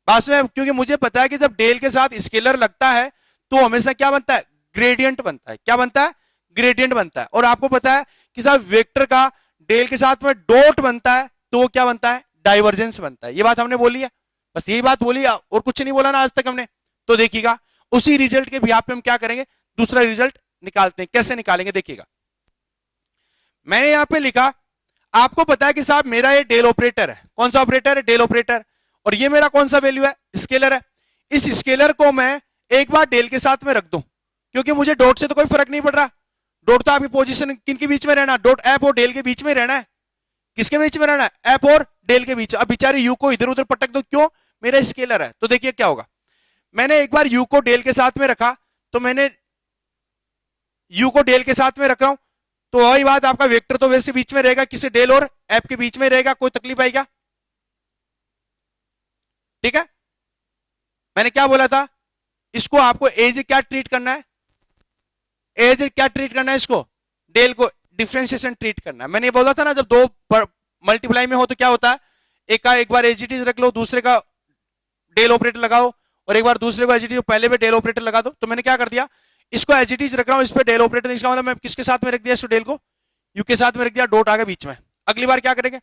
बात में, क्योंकि मुझे पता है कि जब डेल के साथ स्केलर लगता है तो हमेशा क्या बनता है, ग्रेडियंट बनता है। क्या बनता है, ग्रेडियंट बनता है। और आपको पता है कि साहब वेक्टर का डेल के साथ में डॉट बनता है तो वो क्या बनता है, डाइवर्जेंस बनता है। ये बात हमने बोली है, बस यही बात बोली और कुछ नहीं बोला ना आज तक हमने। तो देखिएगा उसी रिजल्ट के बिहाफ पे हम क्या करेंगे, दूसरा रिजल्ट निकालते हैं। कैसे निकालेंगे देखिएगा, मैंने यहां पे लिखा, आपको पता है कि साहब मेरा ये डेल ऑपरेटर है, कौन सा ऑपरेटर है, डेल ऑपरेटर, और ये मेरा कौन सा वैल्यू है, स्केलर है। इस स्केलर को मैं एक बार डेल के साथ में रख दूं, क्योंकि मुझे डॉट से तो कोई फर्क नहीं पड़ रहा। डॉट तो आपकी पोजीशन किन के बीच में रहना, डॉट एफ और डेल के बीच में रहना है। किसके बीच में रहना है, एफ और डेल के बीच। अब बेचारे यू को इधर उधर पटक दो, क्यों, मेरा स्केलर है। तो देखिए क्या होगा, मैंने एक बार यू को डेल के साथ में रखा, तो मैंने यू को डेल के साथ में रख रहा हूं, तो वही बात, आपका वेक्टर तो वैसे बीच में रहेगा, किसी डेल और एफ के बीच में रहेगा, कोई तकलीफ आएगा, ठीक है। मैंने क्या बोला था, इसको आपको एज क्या ट्रीट करना है, एज क्या ट्रीट करना है, इसको डेल को डिफरेंशिएशन ट्रीट करना है। मैंने ये बोला था ना, जब दो मल्टीप्लाई में हो तो क्या होता है, एक का एक बार एजीटीज रख लो, दूसरे का डेल ऑपरेटर लगाओ, और एक बार दूसरे को एजीटीज पहले पे डेल ऑपरेटर लगा दो। तो मैंने क्या कर दिया, इसको एजीटीज रख रहा हूं, इस पे डेल ऑपरेटर, इसका मतलब मैं किसके साथ में रख दिया, इसको डेल को यू के साथ में रख दिया, डॉट आ गया बीच में। अगली बार क्या करेंगे,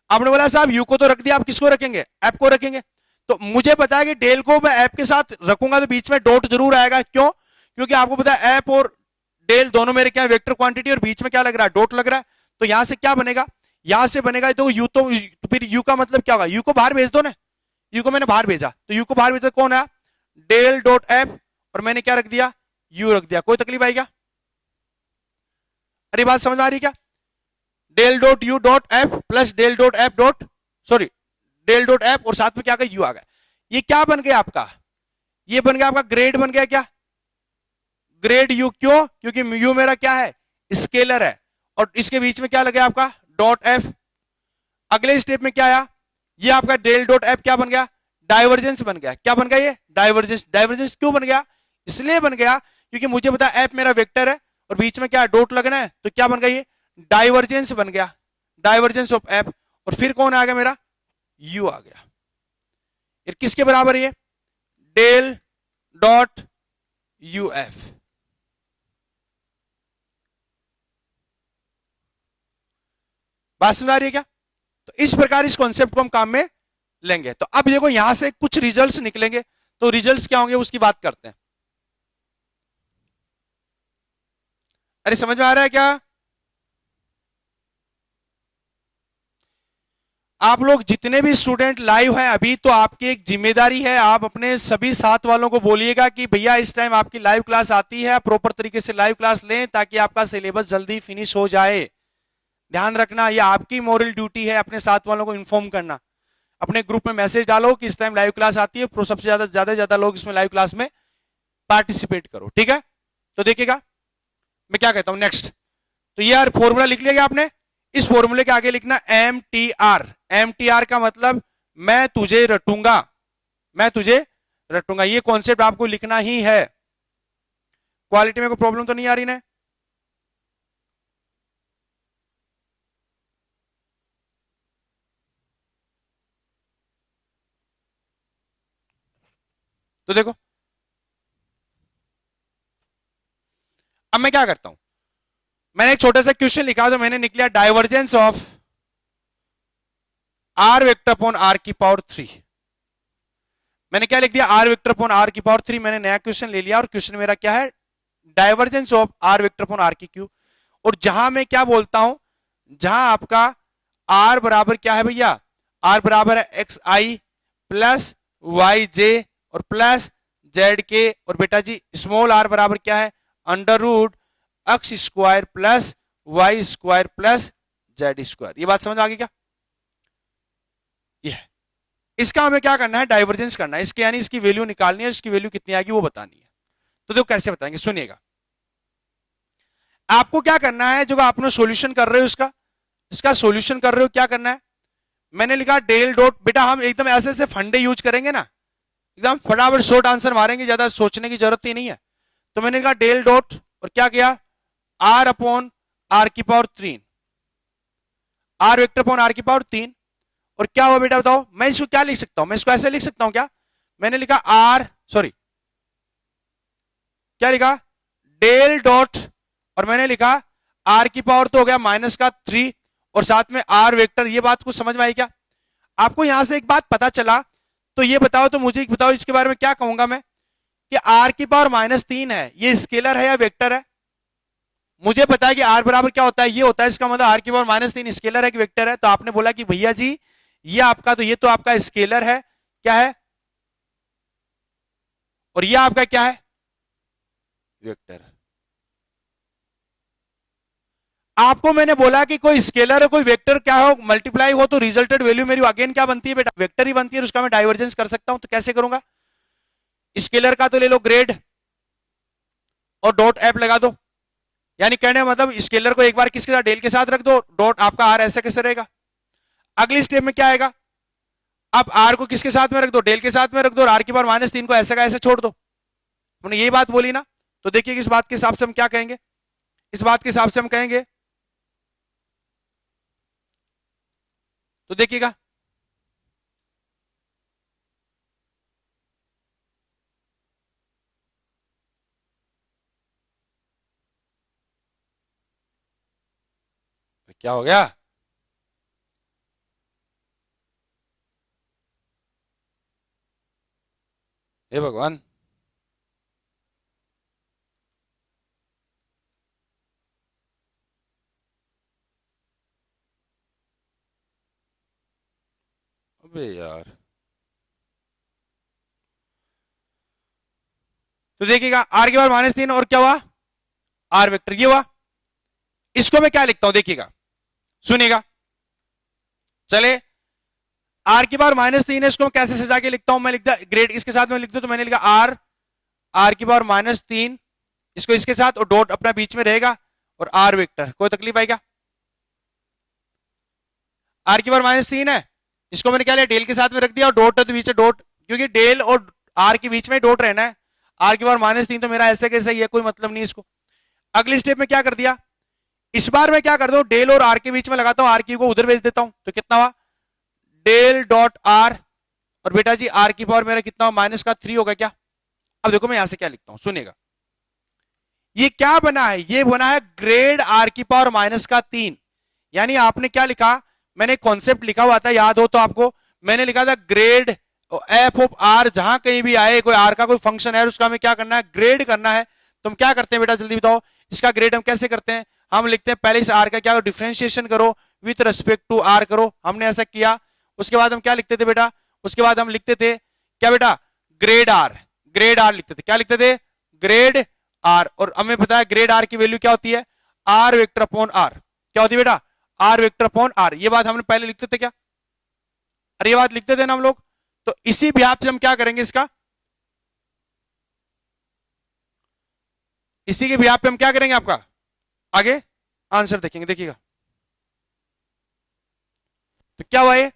आपने बोला साहब यू को तो रख दिया, आप किसको रखेंगे, एफ को रखेंगे। तो मुझे पता है कि डेल को मैं एफ के साथ रखूंगा तो बीच में डॉट जरूर आएगा। क्यों, क्योंकि आपको पता है एफ और डेल दोनों मेरे क्या वेक्टर क्वांटिटी, और बीच में क्या लग रहा है, डॉट लग रहा है। तो यहां से क्या बनेगा, यहां से बनेगा तो यू, तो फिर यू का मतलब क्या होगा, यू को बाहर भेज दो ना, यू को मैंने बाहर भेजा, तो यू को बाहर भेजा कौन है, डेल डॉट एफ, और मैंने क्या रख दिया, यू रख दिया, कोई तकलीफ आएगा। अरे बात समझ में आ रही क्या? Del dot U dot F plus del dot F dot, sorry del dot F और साथ में क्या आ गया, यू आ गया। ये क्या बन गया आपका? ये बन गया आपका ग्रेड बन गया क्या? Grade you. क्यों? क्योंकि यू मेरा क्या है, स्केलर है, और इसके बीच में क्या लगे आपका डॉट एफ। अगले स्टेप में क्या आया, ये आपका डेल डॉट एफ क्या बन गया, डाइवर्जेंस बन गया। क्या बन गया ये, डाइवर्जेंस। डाइवर्जेंस क्यों बन गया, इसलिए बन गया क्योंकि मुझे पता एफ मेरा वेक्टर है और बीच में क्या डॉट लगना है, तो क्या बन गया ये डाइवर्जेंस बन गया, डाइवर्जेंस ऑफ एफ। और फिर कौन आ गया मेरा, यू आ गया। ये किसके बराबर है, ये डेल डॉट यू एफ। बात समझ आ रही है क्या? तो इस प्रकार इस कॉन्सेप्ट को हम काम में लेंगे। तो अब देखो यहां से कुछ रिजल्ट्स निकलेंगे, तो रिजल्ट्स क्या होंगे उसकी बात करते हैं। अरे समझ में आ रहा है क्या? आप लोग जितने भी स्टूडेंट लाइव हैं अभी, तो आपकी एक जिम्मेदारी है, आप अपने सभी साथ वालों को बोलिएगा कि भैया इस टाइम आपकी लाइव क्लास आती है, प्रॉपर तरीके से लाइव क्लास लें ताकि आपका सिलेबस जल्दी फिनिश हो जाए। ध्यान रखना, ये आपकी मोरल ड्यूटी है अपने साथ वालों को इन्फॉर्म करना। अपने ग्रुप में मैसेज डालो कि इस टाइम लाइव क्लास आती है, सबसे ज्यादा लोग इसमें लाइव क्लास में पार्टिसिपेट करो, ठीक है? तो देखिएगा मैं क्या कहता हूं नेक्स्ट। तो ये यार फॉर्मूला लिख लिया आपने, इस फॉर्मूले के आगे लिखना M T R. M T R का मतलब मैं तुझे रटूंगा, मैं तुझे रटूंगा। ये कॉन्सेप्ट आपको लिखना ही है। क्वालिटी में कोई प्रॉब्लम तो नहीं आ रही ना? तो देखो अब मैं क्या करता हूं, मैंने एक छोटा सा क्वेश्चन लिखा, तो मैंने निकला divergence of R vector upon R की पावर 3। मैंने क्या लिख दिया, आर वेक्टर अपॉन आर की पावर 3। मैंने नया क्वेश्चन ले लिया और क्वेश्चन मेरा क्या है, divergence of R vector upon R की क्यूब। और जहां मैं क्या बोलता हूं, जहां आपका आर बराबर क्या है भैया, आर बराबर है एक्स आई प्लस वाई जे और प्लस जेड के, और बेटा जी स्मॉल आर बराबर क्या है, under root X square plus Y square plus Z square. ये बात समझ आ गई क्या? ये है। इसका हमें क्या करना है, डाइवर्जेंस करना है, इसके यानी इसकी वैल्यू निकालनी है, इसकी वैल्यू कितनी आएगी वो बतानी है। तो देखो कैसे बताएंगे, सुनिएगा। आपको क्या करना है, जो आपने सॉल्यूशन कर रहे हो इसका, इसका सॉल्यूशन कर रहे हो, क्या करना है, मैंने लिखा डेल डॉट। बेटा हम एकदम ऐसे ऐसे फंडे यूज करेंगे ना, एकदम फटाफट शॉर्ट आंसर मारेंगे, ज्यादा सोचने की जरूरत ही नहीं है। तो मैंने लिखा डेल डॉट और क्या किया, आर अपॉन आर की power 3, R vector upon R की पावर 3। और क्या हुआ बेटा बताओ, मैं इसको क्या लिख सकता हूं, मैं इसको ऐसे लिख सकता हूं क्या, मैंने लिखा आर, सॉरी क्या लिखा, डेल डॉट, और मैंने लिखा आर की पावर तो हो गया माइनस का 3 और साथ में आर वेक्टर। ये बात कुछ समझ में आई क्या? आपको यहां से एक बात पता चला, तो ये बताओ, तो मुझे बताओ इसके बारे में क्या कहूंगा मैं, कि आर की पावर -3 है, ये स्केलर है या वेक्टर है? मुझे पता है कि आर बराबर क्या होता है, ये होता है, इसका मतलब आर की पावर -3 स्केलर है कि वेक्टर है? तो आपने बोला कि भैया जी ये आपका, तो ये तो आपका स्केलर है, क्या है, और ये आपका क्या है, वेक्टर। आपको मैंने बोला कि कोई स्केलर है कोई वेक्टर क्या हो, मल्टीप्लाई हो, तो रिजल्टेड वैल्यू मेरी अगेन क्या बनती है बेटा, वेक्टर ही बनती है, उसका मैं डाइवर्जेंस कर सकता हूं। तो कैसे करूंगा, स्केलर का तो ले लो ग्रेड और डॉट एफ लगा दो, यानी कहने का मतलब स्केलर को एक बार किसके साथ, डेल के साथ रख दो, डॉट आपका आर ऐसे कैसे रहेगा। अगली स्टेप में क्या आएगा, अब आर को किसके साथ में रख दो, डेल के साथ में रख दो, और आर की पावर -3 को ऐसे का ऐसे छोड़ दो। हमने यही बात बोली ना। तो देखिए इस बात के हिसाब से हम क्या कहेंगे, इस बात के हिसाब से हम कहेंगे, तो देखिएगा क्या हो गया, हे भगवान। अबे यार, तो देखिएगा आर के पावर -3 और क्या हुआ, आर वेक्टर, ये हुआ। इसको मैं क्या लिखता हूं देखिएगा, सुनिएगा, चले आर की पावर -3 है, इसको मैं कैसे सजा के लिखता हूं, मैं लिखता ग्रेड इसके साथ में लिख दूं, तो मैंने लिखा आर की पावर -3, इसको इसके साथ और डॉट अपना बीच में रहेगा और आर वेक्टर, कोई तकलीफ आई क्या? आर की पावर -3 है, इसको मैंने क्या लिया, डेल के साथ में रख दिया और डॉट तो बीच में डॉट, क्योंकि डेल और आर के बीच में डॉट रहना है, आर की पावर -3 तो मेरा ऐसे कैसे ही है, कोई मतलब नहीं इसको। अगली स्टेप में क्या कर दिया, इस बार मैं क्या करता हूं, डेल और आर के बीच में लगाता हूं, आर की को उधर भेज देता हूं, तो कितना हुआ, डेल डॉट आर, और बेटा जी आर की पावर मेरा कितना -3 होगा क्या? अब देखो मैं यहां से क्या लिखता हूं, सुनिएगा, ये क्या बना है, ये बना है ग्रेड आर की पावर -3, यानी आपने क्या लिखा, मैंने कॉन्सेप्ट लिखा हुआ था, याद हो तो आपको, मैंने लिखा था ग्रेड एफ ऑफ आर, जहां कहीं भी आए कोई आर का कोई फंक्शन है, उसका हमें क्या करना है, ग्रेड करना है। तो हम क्या करते हैं बेटा, जल्दी बताओ, इसका ग्रेड हम कैसे करते हैं, हम लिखते हैं पहले इस आर का क्या डिफरेंशिएशन करो विथ रिस्पेक्ट टू आर करो, हमने ऐसा किया। उसके बाद हम क्या लिखते थे बेटा, उसके बाद हम लिखते थे क्या बेटा, ग्रेड आर लिखते थे, क्या लिखते थे, ग्रेड आर, और हमें पता है ग्रेड आर की वैल्यू क्या होती है, आर वेक्टर अपॉन आर, क्या होती है बेटा, आर वेक्टर अपॉन आर, ये बात हमने पहले लिखते थे क्या, अरे ये बात लिखते थे ना हम लोग। तो इसी बिहाफ से हम क्या करेंगे, इसका इसी के बिहाफ पे हम क्या करेंगे, आपका आगे आंसर देखेंगे, देखिएगा। तो क्या हुआ ये,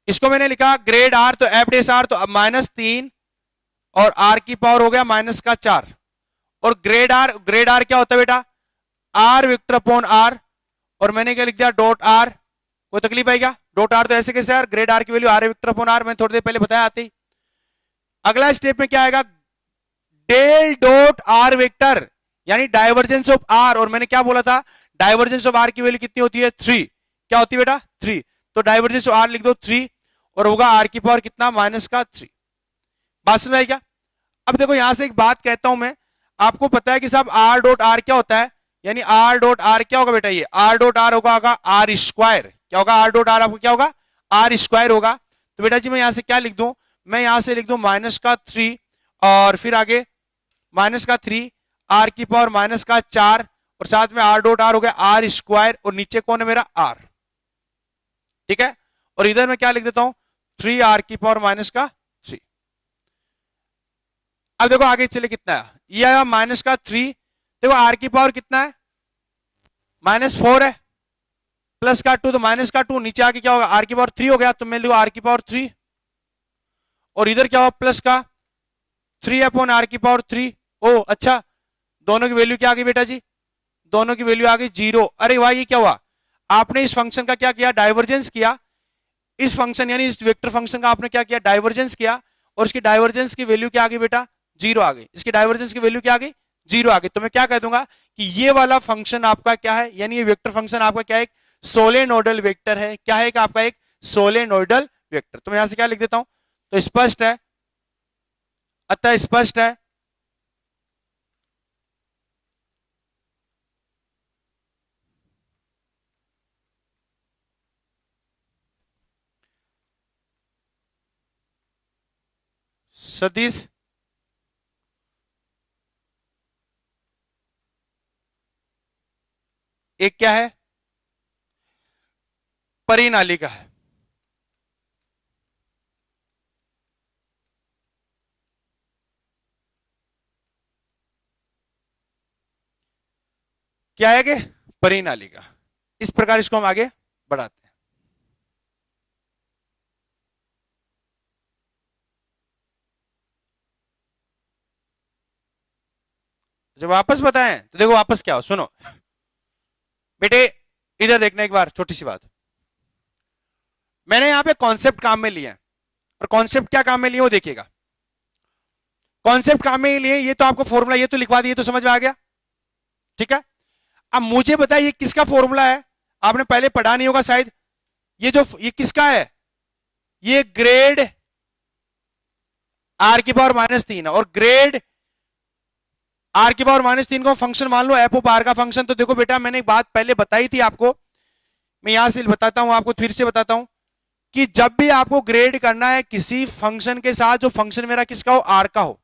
इसको मैंने लिखा ग्रेड आर, तो एफ डेस आर तो -3 और आर की पावर हो गया -4, और ग्रेड आर क्या होता है बेटा, आर वेक्टर अपॉन आर, और मैंने क्या लिख दिया डॉट आर, कोई तकलीफ है क्या, डॉट आर तो ऐसे कैसे यार, ग्रेड आर की value R vector upon R, मैंने थोड़ी देर पहले बताया आते ही। अगला स्टेप में क्या आएगा, डेल डॉट आर वेक्टर, यानी डाइवर्जेंस ऑफ आर, और मैंने क्या बोला था, डाइवर्जेंस ऑफ आर की वैल्यू कितनी होती है, 3, क्या होती है बेटा 3, तो डाइवर्जेंस ऑफ आर लिख दो 3, और होगा आर की पावर कितना -3, बात समझ आई क्या? अब देखो यहां से एक बात कहता हूं मैं, आपको पता है कि साहब आर डॉट आर क्या होता है, यानी आर डॉट आर क्या होगा बेटा, ये आर डॉट आर होगा आर स्क्वायर, क्या होगा, आर डॉट आर आपको क्या होगा, आर स्क्वायर होगा। तो बेटा जी मैं यहां से क्या लिख दूं, मैं यहां से लिख दूं -3, और फिर आगे -3, आर की पावर -4, और साथ में आर डॉट आर हो गया आर स्क्वायर, और नीचे कौन है मेरा आर, ठीक है, और इधर मैं क्या लिख देता हूं 3 आर की पावर -3। अब देखो आगे चले कितना है, ये आया -3, देखो आर की पावर कितना है -4 है, प्लस का 2 तो -2, नीचे आके क्या होगा आर की पावर 3 हो गया, तो मैं लिखूं आर की पावर 3, और इधर क्या होगा प्लस का 3 अपॉन आर की पावर 3। ओ अच्छा, दोनों की वैल्यू क्या आ गई बेटा जी, दोनों की वैल्यू आ गई 0। अरे भाई ये क्या हुआ, आपने इस फंक्शन का क्या किया, डाइवर्जेंस किया, इस फंक्शन यानी इस वेक्टर फंक्शन का आपने क्या किया, डाइवर्जेंस किया, और इसकी डाइवर्जेंस की वैल्यू क्या आ गई बेटा 0 आ गई, इसकी डाइवर्जेंस की वैल्यू क्या आ गई 0 आ गई। तो मैं क्या कह दूंगा कि ये वाला फंक्शन आपका क्या है, यानी ये वेक्टर फंक्शन आपका क्या है, एक सोलेनोइडल वेक्टर है, क्या है कि आपका एक सोलेनोइडल वेक्टर। तो मैं यहां से क्या लिख देता हूं, तो स्पष्ट है, अतः स्पष्ट है सदिश एक क्या है, परिनालिका है। क्या है कि परिनालिका, इस प्रकार इसको हम आगे बढ़ाते हैं। जब वापस बताएं तो देखो वापस क्या हो, सुनो बेटे, इधर देखना एक बार, छोटी सी बात, मैंने यहां पे कॉन्सेप्ट काम में लिया है, और कॉन्सेप्ट क्या काम में लिए वो देखिएगा, कॉन्सेप्ट काम में लिए, ये तो आपको फॉर्मूला ये तो लिखवा दिया, तो समझ में आ गया, ठीक है। अब मुझे बताइए ये किसका फॉर्मूला है, आपने पहले पढ़ा नहीं होगा शायद, ये किसका है, ये ग्रेड आर की पावर -3 और ग्रेड आर की पावर -3 को फंक्शन मान लो एफ ऑफ आर का फंक्शन। तो देखो बेटा मैंने एक बात पहले बताई थी आपको, मैं यहां से बताता हूं आपको, फिर से बताता हूं कि जब भी आपको ग्रेड करना है किसी फंक्शन के साथ, जो फंक्शन मेरा किसका हो, आर का हो,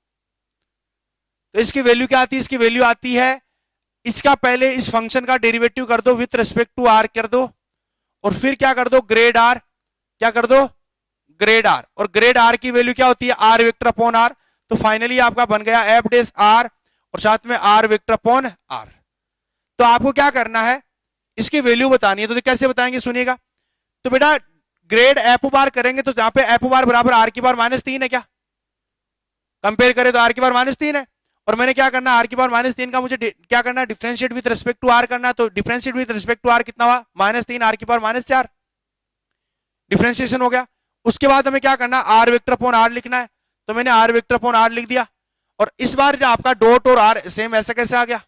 तो इसकी वैल्यू क्या आती है, इसकी वैल्यू आती है इसका पहले इस फंक्शन का डेरिवेटिव कर दो विथ रिस्पेक्ट टू आर कर दो, और फिर क्या कर दो ग्रेड आर, क्या कर दो ग्रेड आर, और ग्रेड आर की वैल्यू क्या होती है आर वेक्टर अपॉन आर। तो फाइनली आपका बन गया एफ डेस आर और साथ में आर वेक्टर अपॉन आर। तो आपको क्या करना है, इसकी वैल्यू बतानी है। तो कैसे बताएंगे सुनिएगा। तो बेटा ग्रेड एफ बार करेंगे तो जहां पे एफ बार बराबर आर की पावर -3 है, क्या कंपेयर करें तो आर की पावर -3 है, और मैंने क्या करना आर की पावर -3 का मुझे क्या करना है differentiate with respect to R करना। तो differentiate with respect to R कितना हुआ -3 आर की पावर -4, डिफरेंशिएशन हो गया। उसके बाद हमें क्या करना आर वेक्टर अपॉन आर लिखना है, तो मैंने आर वेक्टर अपॉन आर लिख दिया, और इस बार आपका डॉट और आर सेम ऐसा कैसे आ गया।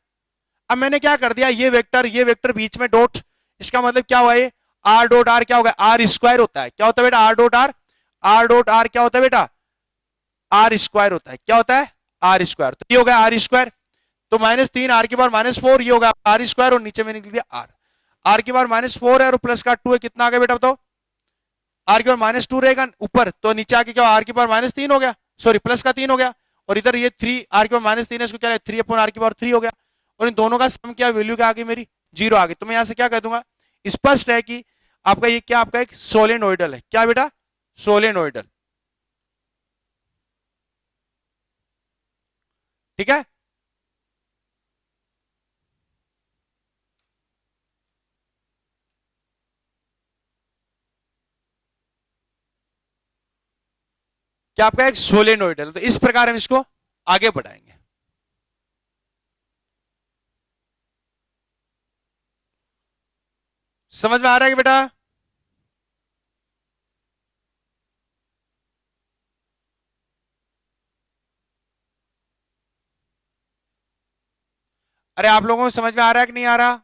अब मैंने क्या कर दिया ये वेक्टर बीच में डॉट, इसका मतलब क्या हुआ ये आर डॉट आर क्या होगा आर स्क्वायर होता है। क्या होता है बेटा आर डॉट आर क्या होता है बेटा आर स्क्वायर होता है। क्या होता है आर स्क्वायर। तो ये हो गया आर स्क्वायर, तो -3 आर की पावर -4 ये होगा आर स्क्वायर, और नीचे मैंने लिख दिया आर की पावर -4 है और प्लस का 2 है, कितना आ गया बेटा बताओ आर की पावर -2 रहेगा ऊपर, तो नीचे आके क्या आर की पावर -3 हो गया, सॉरी प्लस का 3 हो गया, और इधर ये 3 आर की पावर -3 है, इसको क्या 3 अपॉन आर की पावर 3 हो गया, और इन दोनों का सम क्या वैल्यू क्या आ गई मेरी 0 आ गई। तो मैं यहां से क्या कह दूंगा स्पष्ट है कि आपका ये क्या आपका एक सोलेनोइडल है। क्या बेटा सोलेनोइडल, ठीक है। क्या आपका एक सोलेनोइडल, तो इस प्रकार हम इसको आगे बढ़ाएंगे। समझ में आ रहा है कि बेटा अरे आप लोगों को समझ में आ रहा है कि नहीं आ रहा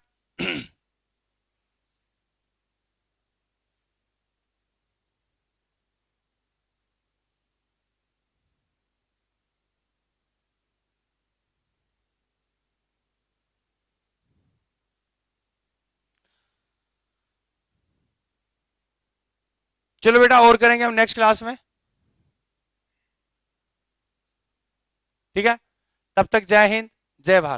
चलो बेटा और करेंगे हम नेक्स्ट क्लास में, ठीक है। तब तक जय हिंद जय भारत।